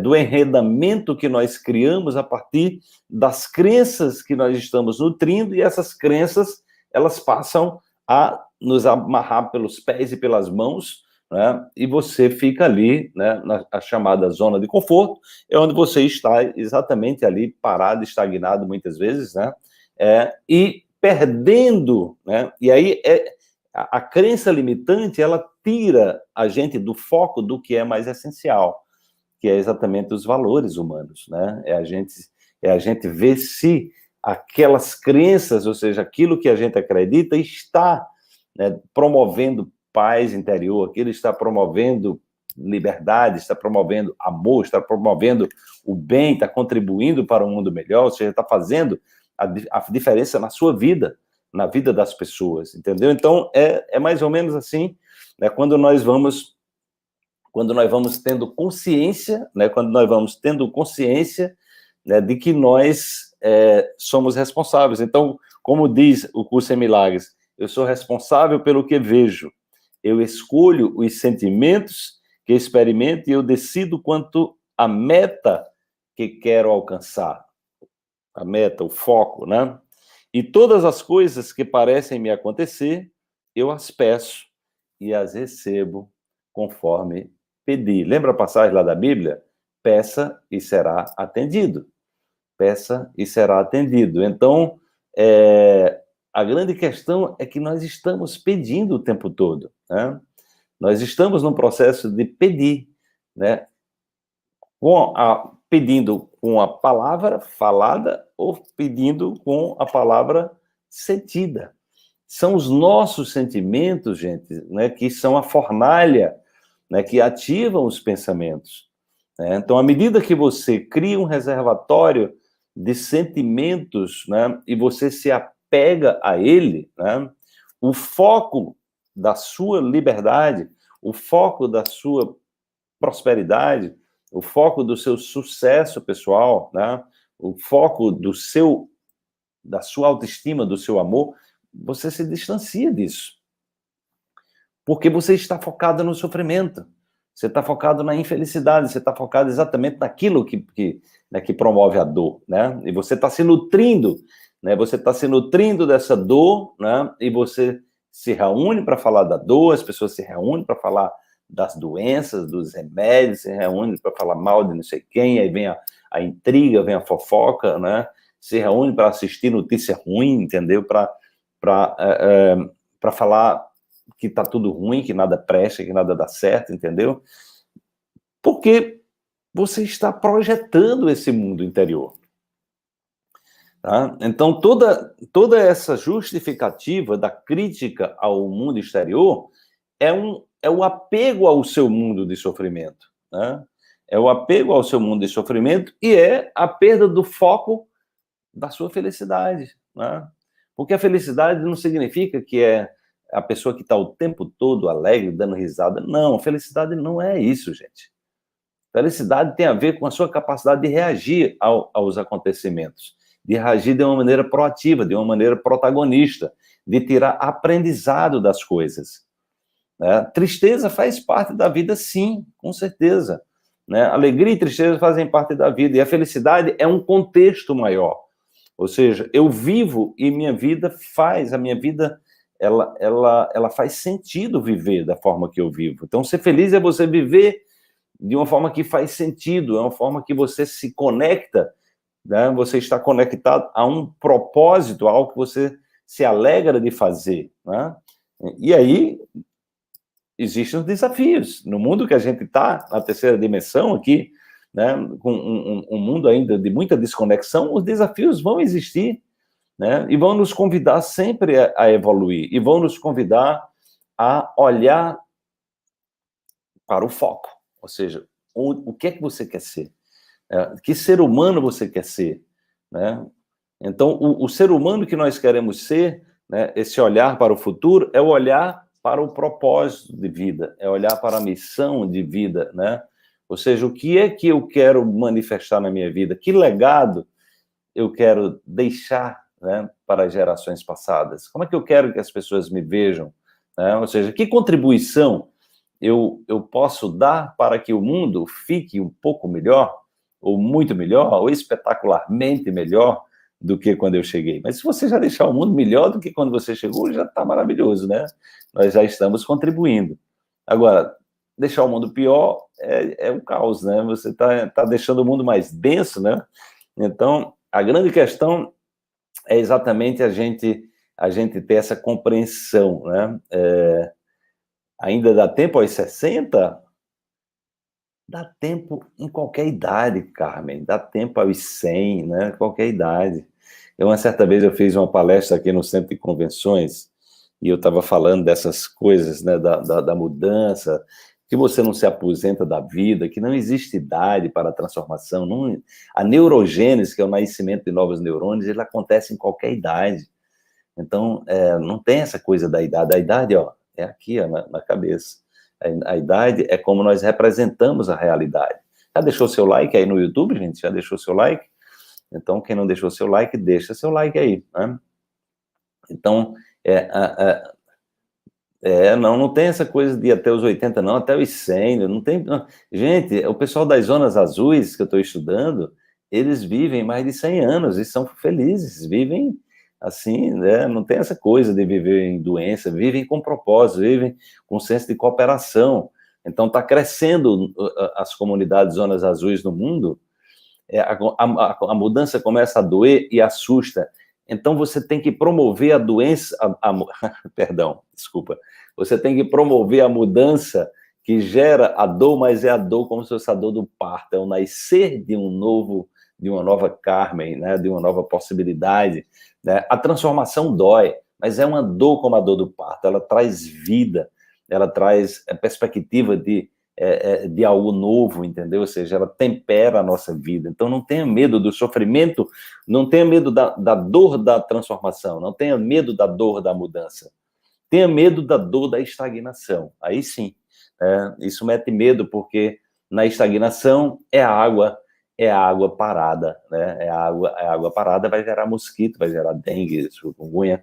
do enredamento que nós criamos a partir das crenças que nós estamos nutrindo, e essas crenças, elas passam a nos amarrar pelos pés e pelas mãos, né? E você fica ali, né, na chamada zona de conforto, é onde você está exatamente ali parado, estagnado muitas vezes, né? E perdendo, né? E aí a crença limitante, ela tira a gente do foco do que é mais essencial, que é exatamente os valores humanos, né? É a gente ver se aquelas crenças, ou seja, aquilo que a gente acredita, está, né, promovendo paz interior, aquilo está promovendo liberdade, está promovendo amor, está promovendo o bem, está contribuindo para um mundo melhor, ou seja, está fazendo a diferença na sua vida, na vida das pessoas, entendeu? Então, é mais ou menos assim, né, quando nós vamos tendo consciência, né, né, de que nós somos responsáveis. Então, como diz o Curso em Milagres, eu sou responsável pelo que vejo, eu escolho os sentimentos que experimento e eu decido quanto à meta que quero alcançar. A meta, o foco, né? E todas as coisas que parecem me acontecer, eu as peço e as recebo conforme pedi. Lembra a passagem lá da Bíblia? Peça e será atendido. Peça e será atendido. Então, a grande questão é que nós estamos pedindo o tempo todo, né? Nós estamos num processo de pedir, né? Pedindo com a palavra falada ou pedindo com a palavra sentida. São os nossos sentimentos, gente, né, que são a fornalha, né, que ativam os pensamentos, né? Então, à medida que você cria um reservatório de sentimentos, né, e você se apega a ele, né, o foco da sua liberdade, o foco da sua prosperidade, o foco do seu sucesso pessoal, né, o foco da sua autoestima, do seu amor, você se distancia disso. Porque você está focado no sofrimento, você está focado na infelicidade, você está focado exatamente naquilo né, que promove a dor, né? E você está se nutrindo, né? Você está se nutrindo dessa dor, né? E você se reúne para falar da dor, as pessoas se reúnem para falar das doenças, dos remédios, se reúnem para falar mal de não sei quem, aí vem a intriga, vem a fofoca, né? Se reúne para assistir notícia ruim, entendeu? Para falar que tá tudo ruim, que nada presta, que nada dá certo, entendeu? Porque você está projetando esse mundo interior. Tá? Então, toda essa justificativa da crítica ao mundo exterior é o apego ao seu mundo de sofrimento. Né? É o apego ao seu mundo de sofrimento e é a perda do foco da sua felicidade. Né? Porque a felicidade não significa que é a pessoa que está o tempo todo alegre, dando risada. Não, felicidade não é isso, gente. Felicidade tem a ver com a sua capacidade de reagir aos acontecimentos, de reagir de uma maneira proativa, de uma maneira protagonista, de tirar aprendizado das coisas. Né? Tristeza faz parte da vida, sim, com certeza. Né? Alegria e tristeza fazem parte da vida, e a felicidade é um contexto maior. Ou seja, eu vivo e minha vida ela faz sentido viver da forma que eu vivo. Então, ser feliz é você viver de uma forma que faz sentido, é uma forma que você se conecta, né? Você está conectado a um propósito, a algo que você se alegra de fazer, né? E aí, existem os desafios. No mundo que a gente está, na terceira dimensão aqui, né, com um mundo ainda de muita desconexão, os desafios vão existir, né, e vão nos convidar sempre a evoluir, e vão nos convidar a olhar para o foco, ou seja, o que é que você quer ser? Que ser humano você quer ser? Né? Então, o ser humano que nós queremos ser, né, esse olhar para o futuro, é o olhar para o propósito de vida, é olhar para a missão de vida, né? Ou seja, o que é que eu quero manifestar na minha vida? Que legado eu quero deixar, né, para as gerações passadas? Como é que eu quero que as pessoas me vejam? Né? Ou seja, que contribuição eu posso dar para que o mundo fique um pouco melhor, ou muito melhor, ou espetacularmente melhor do que quando eu cheguei? Mas se você já deixar o mundo melhor do que quando você chegou, já está maravilhoso, né? Nós já estamos contribuindo. Agora, deixar o mundo pior é um caos, né? Você tá deixando o mundo mais denso, né? Então, a grande questão é exatamente a gente ter essa compreensão, né? Ainda dá tempo aos 60? Dá tempo em qualquer idade, Carmen. Dá tempo aos 100, né? Qualquer idade. Uma certa vez eu fiz uma palestra aqui no Centro de Convenções e eu estava falando dessas coisas, né, da mudança, que você não se aposenta da vida, que não existe idade para a transformação. Não, a neurogênese, que é o nascimento de novos neurônios, ele acontece em qualquer idade. Então, não tem essa coisa da idade. A idade, ó, é aqui, ó, na cabeça. A idade é como nós representamos a realidade. Já deixou seu like aí no YouTube, gente? Já deixou seu like? Então, quem não deixou seu like, deixa seu like aí, né? Então, não tem essa coisa de até os 80, não, até os 100, não tem... Não. Gente, o pessoal das zonas azuis que eu estou estudando, eles vivem mais de 100 anos e são felizes, vivem assim, né? Não tem essa coisa de viver em doença, vivem com propósito, vivem com senso de cooperação. Então, está crescendo as comunidades zonas azuis no mundo, a mudança começa a doer e assusta. Então, você tem que promover a doença... perdão, desculpa. Você tem que promover a mudança que gera a dor, mas é a dor como se fosse a dor do parto. É o nascer de uma nova Carmen, né? De uma nova possibilidade. Né? A transformação dói, mas é uma dor como a dor do parto. Ela traz vida, ela traz perspectiva de algo novo, entendeu? Ou seja, ela tempera a nossa vida. Então, não tenha medo do sofrimento, não tenha medo da dor da transformação, não tenha medo da dor da mudança. Tenha medo da dor da estagnação. Aí sim, isso mete medo, porque na estagnação é a água parada, né? A água parada vai gerar mosquito, vai gerar dengue, chikungunya.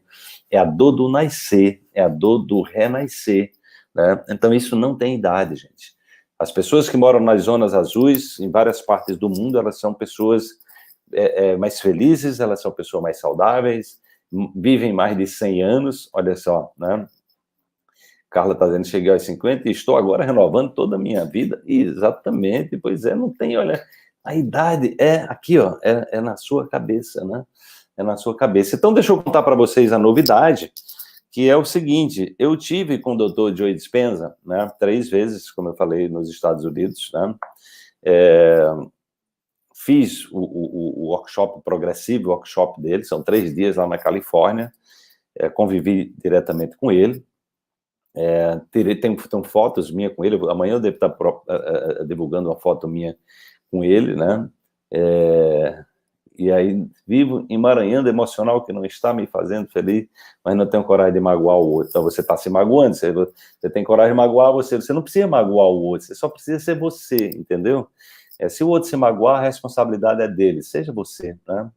É a dor do nascer, é a dor do renascer, né? Então, isso não tem idade, gente. As pessoas que moram nas zonas azuis, em várias partes do mundo, elas são pessoas mais felizes, elas são pessoas mais saudáveis, vivem mais de 100 anos, olha só, né? Carla está dizendo, cheguei aos 50 e estou agora renovando toda a minha vida. Exatamente, pois não tem, olha, a idade é aqui, ó, é na sua cabeça, né? É na sua cabeça. Então, deixa eu contar para vocês a novidade, que é o seguinte: eu tive com o Dr. Joe Dispenza, né, 3 vezes, como eu falei, nos Estados Unidos, né? Fiz o workshop progressivo, o workshop dele, são 3 dias lá na Califórnia, convivi diretamente com ele, tem fotos minhas com ele, amanhã eu devo estar divulgando uma foto minha com ele, né? E aí, vivo emaranhando emocional que não está me fazendo feliz, mas não tenho coragem de magoar o outro. Então, você está se magoando, você tem coragem de magoar você não precisa magoar o outro, você só precisa ser você, entendeu? Se o outro se magoar, a responsabilidade é dele, seja você, né?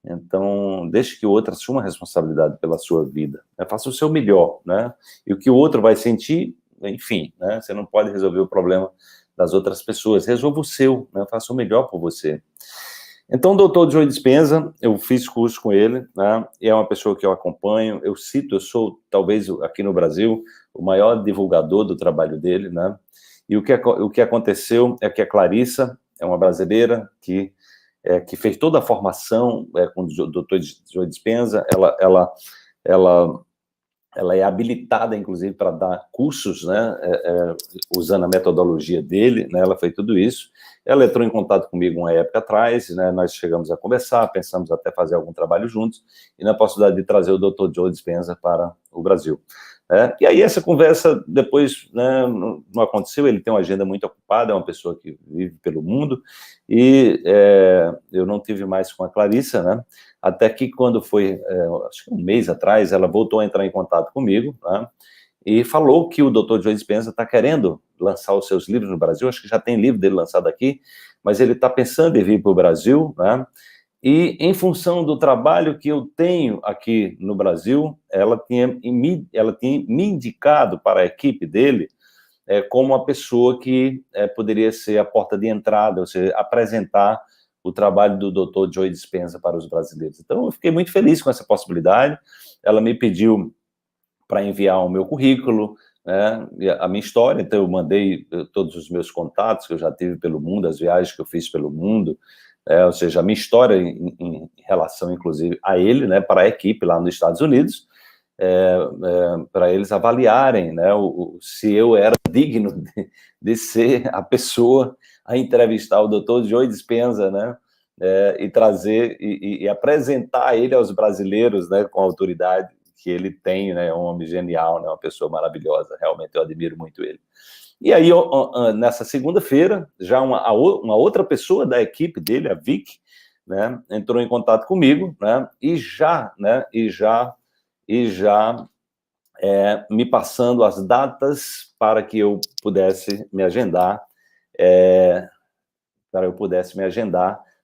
Então, deixe que o outro assuma a responsabilidade pela sua vida, né? Faça o seu melhor, né? E o que o outro vai sentir, enfim, né? Você não pode resolver o problema das outras pessoas, resolva o seu, né? Faça o melhor por você. Então, o Dr. Joe Dispenza, eu fiz curso com ele, né? E é uma pessoa que eu acompanho, eu sou, talvez, aqui no Brasil, o maior divulgador do trabalho dele, né? E o que aconteceu é que a Clarissa é uma brasileira que fez toda a formação com o Dr. Joe Dispenza, ela é habilitada, inclusive, para dar cursos, né, usando a metodologia dele, né, ela fez tudo isso. Ela entrou em contato comigo uma época atrás, né, nós chegamos a conversar, pensamos até fazer algum trabalho juntos, e na possibilidade de trazer o Dr. Joe Dispenza para o Brasil. E aí essa conversa depois, né, não aconteceu, ele tem uma agenda muito ocupada, é uma pessoa que vive pelo mundo, e eu não tive mais com a Clarissa, né, até que quando foi, acho que um mês atrás, ela voltou a entrar em contato comigo, né, e falou que o Dr. Joe Dispenza está querendo lançar os seus livros no Brasil, acho que já tem livro dele lançado aqui, mas ele está pensando em vir para o Brasil, né, e em função do trabalho que eu tenho aqui no Brasil, ela tinha me indicado para a equipe dele como uma pessoa que poderia ser a porta de entrada, ou seja, apresentar o trabalho do Dr. Joe Dispenza para os brasileiros. Então, eu fiquei muito feliz com essa possibilidade. Ela me pediu para enviar o meu currículo, né, a minha história, então eu mandei todos os meus contatos que eu já tive pelo mundo, as viagens que eu fiz pelo mundo, ou seja, a minha história em relação, inclusive, a ele, né, para a equipe lá nos Estados Unidos, para eles avaliarem, né, se eu era digno de ser a pessoa a entrevistar o Dr. Joe Dispenza, né, e trazer e apresentar ele aos brasileiros, né, com a autoridade que ele tem, né, um homem genial, né, uma pessoa maravilhosa, realmente eu admiro muito ele. E aí, nessa segunda-feira, já uma outra pessoa da equipe dele, a Vic, né, entrou em contato comigo, né, e já me passando as datas para que eu pudesse me agendar,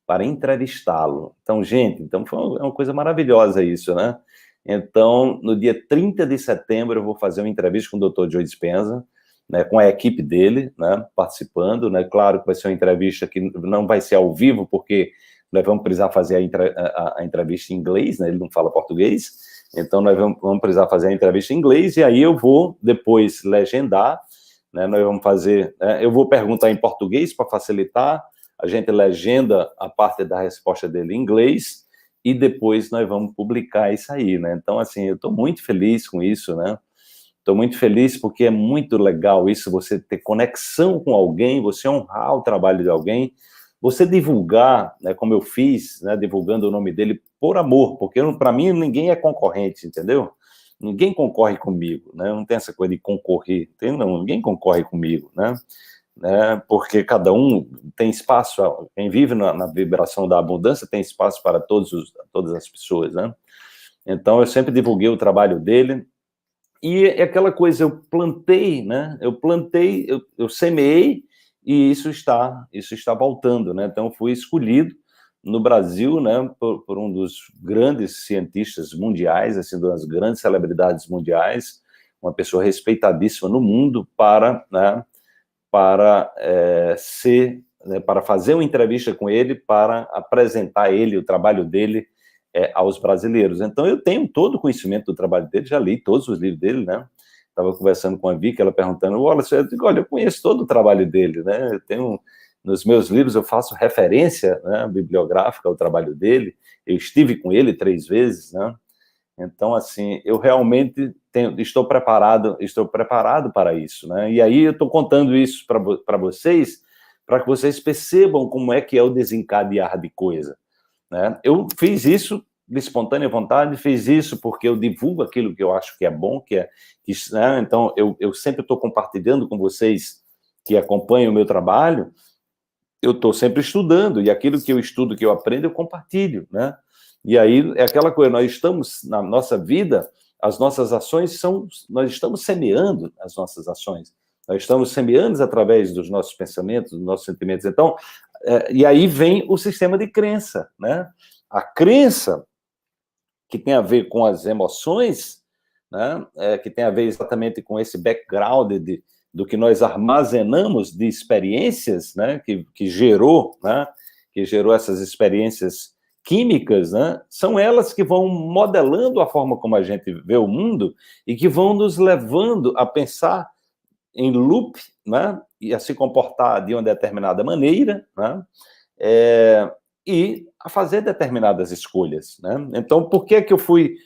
para entrevistá-lo. Então, gente, foi uma coisa maravilhosa isso, né? Então, no dia 30 de setembro, eu vou fazer uma entrevista com o Dr. Joe Dispenza, né, com a equipe dele, né, participando, né? Claro que vai ser uma entrevista que não vai ser ao vivo, porque nós vamos precisar fazer a entrevista em inglês, né? Ele não fala português, então nós vamos precisar fazer a entrevista em inglês, e aí eu vou depois legendar, né? Nós vamos fazer, eu vou perguntar em português para facilitar, a gente legenda a parte da resposta dele em inglês, e depois nós vamos publicar isso aí, né? Então, assim, eu estou muito feliz com isso, né? Estou muito feliz porque é muito legal isso, você ter conexão com alguém, você honrar o trabalho de alguém, você divulgar, né, como eu fiz, né, divulgando o nome dele por amor, porque para mim ninguém é concorrente, entendeu? Ninguém concorre comigo, né? Não tem essa coisa de concorrer, ninguém concorre comigo, né? Porque cada um tem espaço, quem vive na vibração da abundância tem espaço para todas as pessoas, né? Então, eu sempre divulguei o trabalho dele, e é aquela coisa, eu plantei, né? Eu semeei, e isso está voltando, né? Então, fui escolhido no Brasil, né, por um dos grandes cientistas mundiais, assim, das grandes celebridades mundiais, uma pessoa respeitadíssima no mundo, para fazer uma entrevista com ele, para apresentar ele, o trabalho dele, aos brasileiros. Então, eu tenho todo o conhecimento do trabalho dele, já li todos os livros dele, né? Estava conversando com a Vicky, ela perguntando, olha, eu conheço todo o trabalho dele, né? Nos meus livros eu faço referência, né, bibliográfica ao trabalho dele, eu estive com ele 3 vezes, né? Então, assim, eu realmente estou preparado para isso, né? E aí eu estou contando isso para vocês, para que vocês percebam como é que é o desencadear de coisa, né? Eu fiz isso de espontânea vontade, fiz isso porque eu divulgo aquilo que eu acho que é bom, né? Então eu sempre estou compartilhando com vocês que acompanham o meu trabalho, eu estou sempre estudando, e aquilo que eu estudo, que eu aprendo, eu compartilho, né? E aí é aquela coisa, nós estamos, na nossa vida, as nossas ações nós estamos semeando as nossas ações, nós estamos semeando através dos nossos pensamentos, dos nossos sentimentos. Então, e aí vem o sistema de crença, né? A crença, que tem a ver com as emoções, né? Que tem a ver exatamente com esse background do que nós armazenamos de experiências, né? Que gerou, né? Que gerou essas experiências químicas, né? São elas que vão modelando a forma como a gente vê o mundo e que vão nos levando a pensar em loop, né? E a se comportar de uma determinada maneira, né? E a fazer determinadas escolhas, né? Então, por que eu fui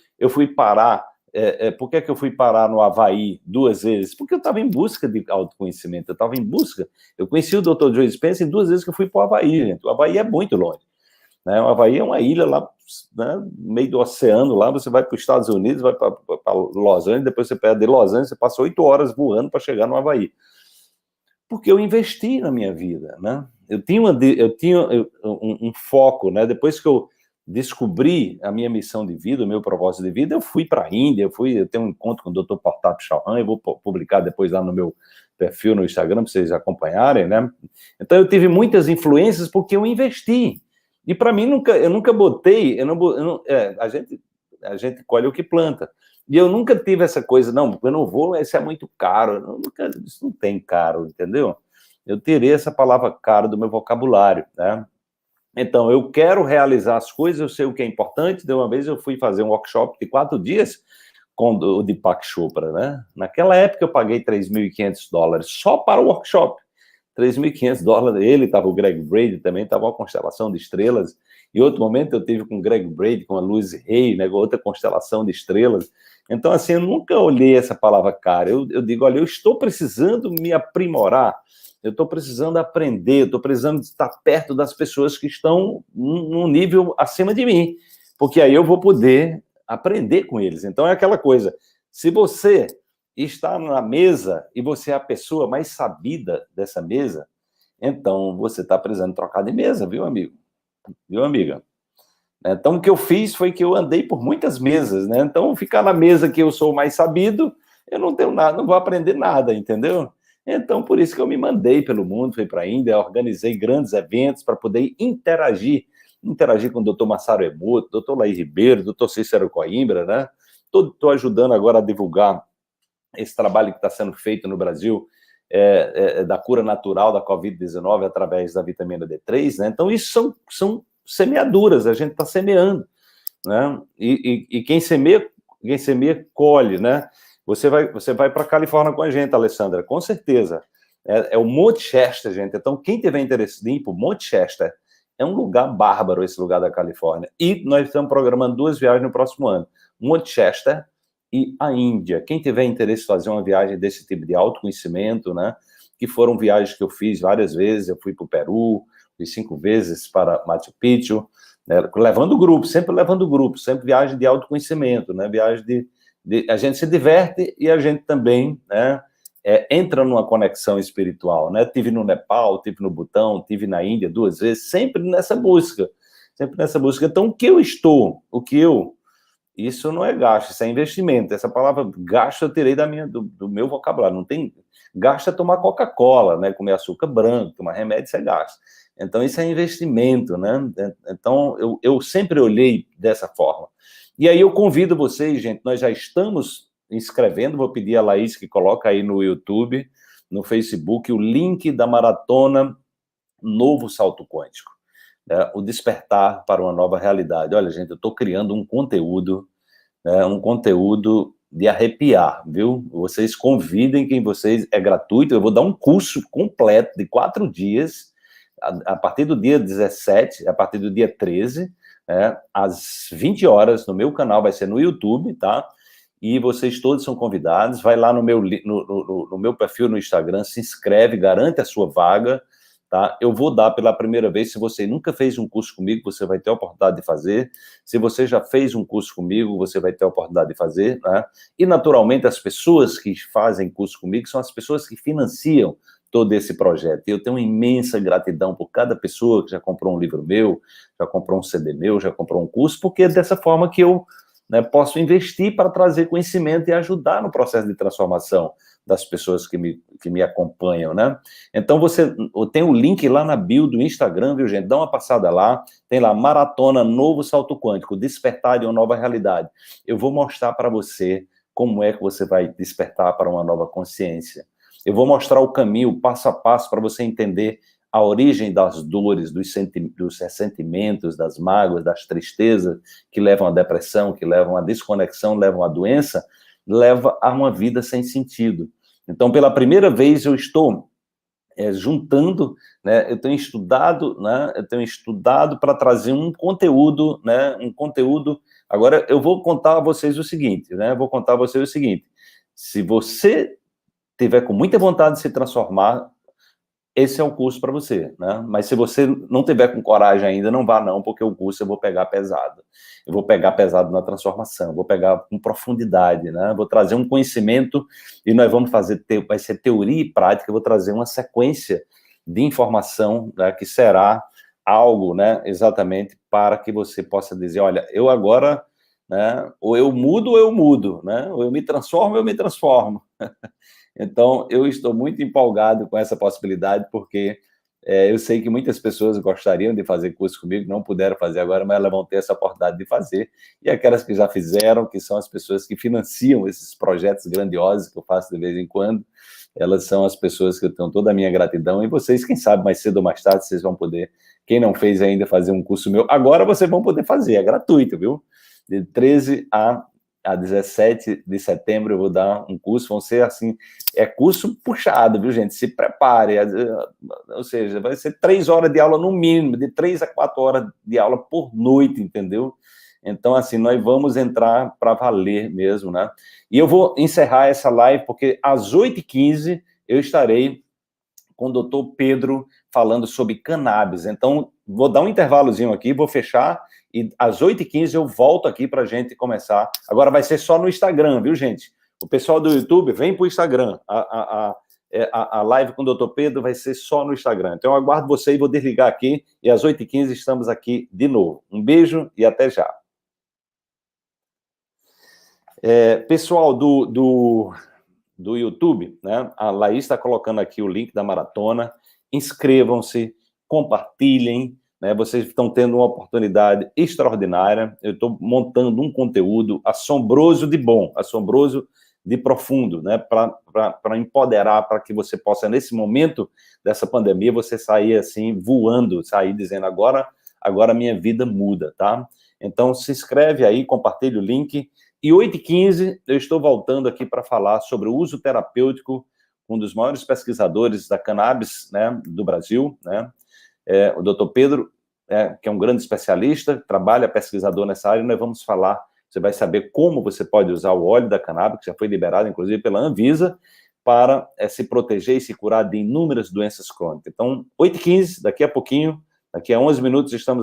parar? Por que eu fui parar no Havaí 2 vezes? Porque eu estava em busca de autoconhecimento, eu conheci o Dr. Joe Dispenza em 2 vezes que eu fui para o Havaí, gente. O Havaí é muito longe, né? O Havaí é uma ilha lá, né, no meio do oceano, lá você vai para os Estados Unidos, vai para Los Angeles, depois você pega de Los Angeles, você passa 8 horas voando para chegar no Havaí. Porque eu investi na minha vida, né? Eu tinha um foco, né? Depois que eu descobri a minha missão de vida, o meu propósito de vida, eu fui para a Índia, eu tenho um encontro com o Dr. Pratap Chauhan, eu vou publicar depois lá no meu perfil no Instagram, para vocês acompanharem, né? Então, eu tive muitas influências porque eu investi. E para mim, eu nunca botei, a gente colhe o que planta. E eu nunca tive essa coisa, não, eu não vou, isso é muito caro. Isso não tem caro, entendeu? Eu tirei essa palavra caro do meu vocabulário, né? Então, eu quero realizar as coisas, eu sei o que é importante. De uma vez eu fui fazer um workshop de 4 dias com o Deepak Chopra, né? Naquela época eu paguei $3.500 só para o workshop. $3.500, ele, estava o Greg Brady também, estava uma constelação de estrelas. Em outro momento eu tive com o Greg Brady, com a Luz Rey, né, com outra constelação de estrelas. Então, assim, eu nunca olhei essa palavra cara. Eu digo, olha, eu estou precisando me aprimorar, eu estou precisando aprender, eu estou precisando estar perto das pessoas que estão num nível acima de mim, porque aí eu vou poder aprender com eles. Então é aquela coisa, se você está na mesa e você é a pessoa mais sabida dessa mesa, então você está precisando trocar de mesa, viu, amigo? Viu, amiga? Então, o que eu fiz foi que eu andei por muitas mesas, né? Então, ficar na mesa que eu sou o mais sabido, eu não tenho nada, não vou aprender nada, entendeu? Então, por isso que eu me mandei pelo mundo, fui para a Índia, organizei grandes eventos para poder interagir com o doutor Massaro Emoto, doutor Laí Ribeiro, doutor Cícero Coimbra, né? Estou ajudando agora a divulgar esse trabalho que está sendo feito no Brasil, da cura natural da Covid-19 através da vitamina D3, né? Então, isso são semeaduras, a gente está semeando, né? E quem semeia, colhe, né? Você vai para a Califórnia com a gente, Alessandra, com certeza. É o Monte Shasta, gente. Então, quem tiver interesse em ir para o Monte Shasta, é um lugar bárbaro esse lugar da Califórnia. E nós estamos programando 2 viagens no próximo ano. Monte Shasta e a Índia. Quem tiver interesse em fazer uma viagem desse tipo de autoconhecimento, né? Que foram viagens que eu fiz várias vezes. Eu fui para o Peru, fui 5 vezes para Machu Picchu, né? Levando grupo, sempre viagem de autoconhecimento, né? Viagem a gente se diverte e a gente também, né? Entra numa conexão espiritual, né? Tive no Nepal, tive no Butão, tive na Índia 2 vezes, sempre nessa busca. Então, isso não é gasto, isso é investimento. Essa palavra gasto eu tirei do meu vocabulário. Não tem gasto é tomar Coca-Cola, né? Comer açúcar branco, tomar remédio, isso é gasto. Então, isso é investimento, né? Então, eu sempre olhei dessa forma. E aí eu convido vocês, gente, nós já estamos inscrevendo, vou pedir a Laís que coloca aí no YouTube, no Facebook, o link da maratona Novo Salto Quântico, né? O despertar para uma nova realidade. Olha, gente, eu estou criando um conteúdo de arrepiar, viu? Vocês convidem quem vocês, é gratuito, eu vou dar um curso completo de 4 dias, a partir do dia 17, a partir do dia 13, às 20 horas, no meu canal, vai ser no YouTube, tá? E vocês todos são convidados, vai lá no meu perfil no Instagram, se inscreve, garante a sua vaga, tá? Eu vou dar pela primeira vez, se você nunca fez um curso comigo, você vai ter a oportunidade de fazer, se você já fez um curso comigo, você vai ter a oportunidade de fazer, né? E, naturalmente, as pessoas que fazem curso comigo são as pessoas que financiam todo esse projeto. E eu tenho uma imensa gratidão por cada pessoa que já comprou um livro meu, já comprou um CD meu, já comprou um curso, porque é dessa forma que eu, né, posso investir para trazer conhecimento e ajudar no processo de transformação das pessoas que me acompanham, né? Então, tem o link lá na bio do Instagram, viu, gente? Dá uma passada lá, tem lá, Maratona Novo Salto Quântico, Despertar de uma Nova Realidade. Eu vou mostrar para você como é que você vai despertar para uma nova consciência. Eu vou mostrar o caminho, passo a passo, para você entender a origem das dores, dos ressentimentos, das mágoas, das tristezas, que levam à depressão, que levam à desconexão, levam à doença, leva a uma vida sem sentido. Então, pela primeira vez, eu estou juntando, né? Eu tenho estudado para trazer um conteúdo, né? Agora, eu vou contar a vocês o seguinte, né? Se você tiver com muita vontade de se transformar, esse é o curso para você, né? Mas se você não tiver com coragem ainda, não vá não, porque o curso eu vou pegar pesado. Eu vou pegar pesado na transformação, vou pegar com profundidade, né? Vou trazer um conhecimento e nós vamos vai ser teoria e prática, eu vou trazer uma sequência de informação, né, que será algo, né, exatamente para que você possa dizer, olha, eu agora, né, ou eu mudo, né? Ou eu me transformo. Então, eu estou muito empolgado com essa possibilidade, porque eu sei que muitas pessoas gostariam de fazer curso comigo, não puderam fazer agora, mas elas vão ter essa oportunidade de fazer. E aquelas que já fizeram, que são as pessoas que financiam esses projetos grandiosos que eu faço de vez em quando, elas são as pessoas que eu tenho toda a minha gratidão. E vocês, quem sabe, mais cedo ou mais tarde, vocês vão poder, quem não fez ainda, fazer um curso meu. Agora vocês vão poder fazer, é gratuito, viu? De 13 a 17 de setembro eu vou dar um curso, vão ser assim, curso puxado, viu, gente? Se prepare, ou seja, vai ser 3 horas de aula no mínimo, de 3 a 4 horas de aula por noite, entendeu? Então, assim, nós vamos entrar para valer mesmo, né? E eu vou encerrar essa live, porque às 8h15 eu estarei com o doutor Pedro, falando sobre cannabis. Então, vou dar um intervalozinho aqui, vou fechar, e às 8h15 eu volto aqui para a gente começar. Agora vai ser só no Instagram, viu, gente? O pessoal do YouTube, vem para o Instagram. A live com o doutor Pedro vai ser só no Instagram. Então, eu aguardo você e vou desligar aqui, e às 8h15 estamos aqui de novo. Um beijo e até já. Pessoal do YouTube, né? A Laís está colocando aqui o link da maratona. Inscrevam-se, compartilhem, né? Vocês estão tendo uma oportunidade extraordinária. Eu estou montando um conteúdo assombroso de bom, assombroso de profundo, né? Para empoderar, para que você possa, nesse momento dessa pandemia, você sair assim, voando, sair dizendo, agora minha vida muda, tá? Então, se inscreve aí, compartilha o link. E 8h15, eu estou voltando aqui para falar sobre o uso terapêutico, um dos maiores pesquisadores da cannabis, né, do Brasil, né, o doutor Pedro, que é um grande especialista, trabalha, pesquisador nessa área, e nós vamos falar, você vai saber como você pode usar o óleo da cannabis, que já foi liberado, inclusive, pela Anvisa, para se proteger e se curar de inúmeras doenças crônicas. Então, 8h15, daqui a pouquinho, daqui a 11 minutos, estamos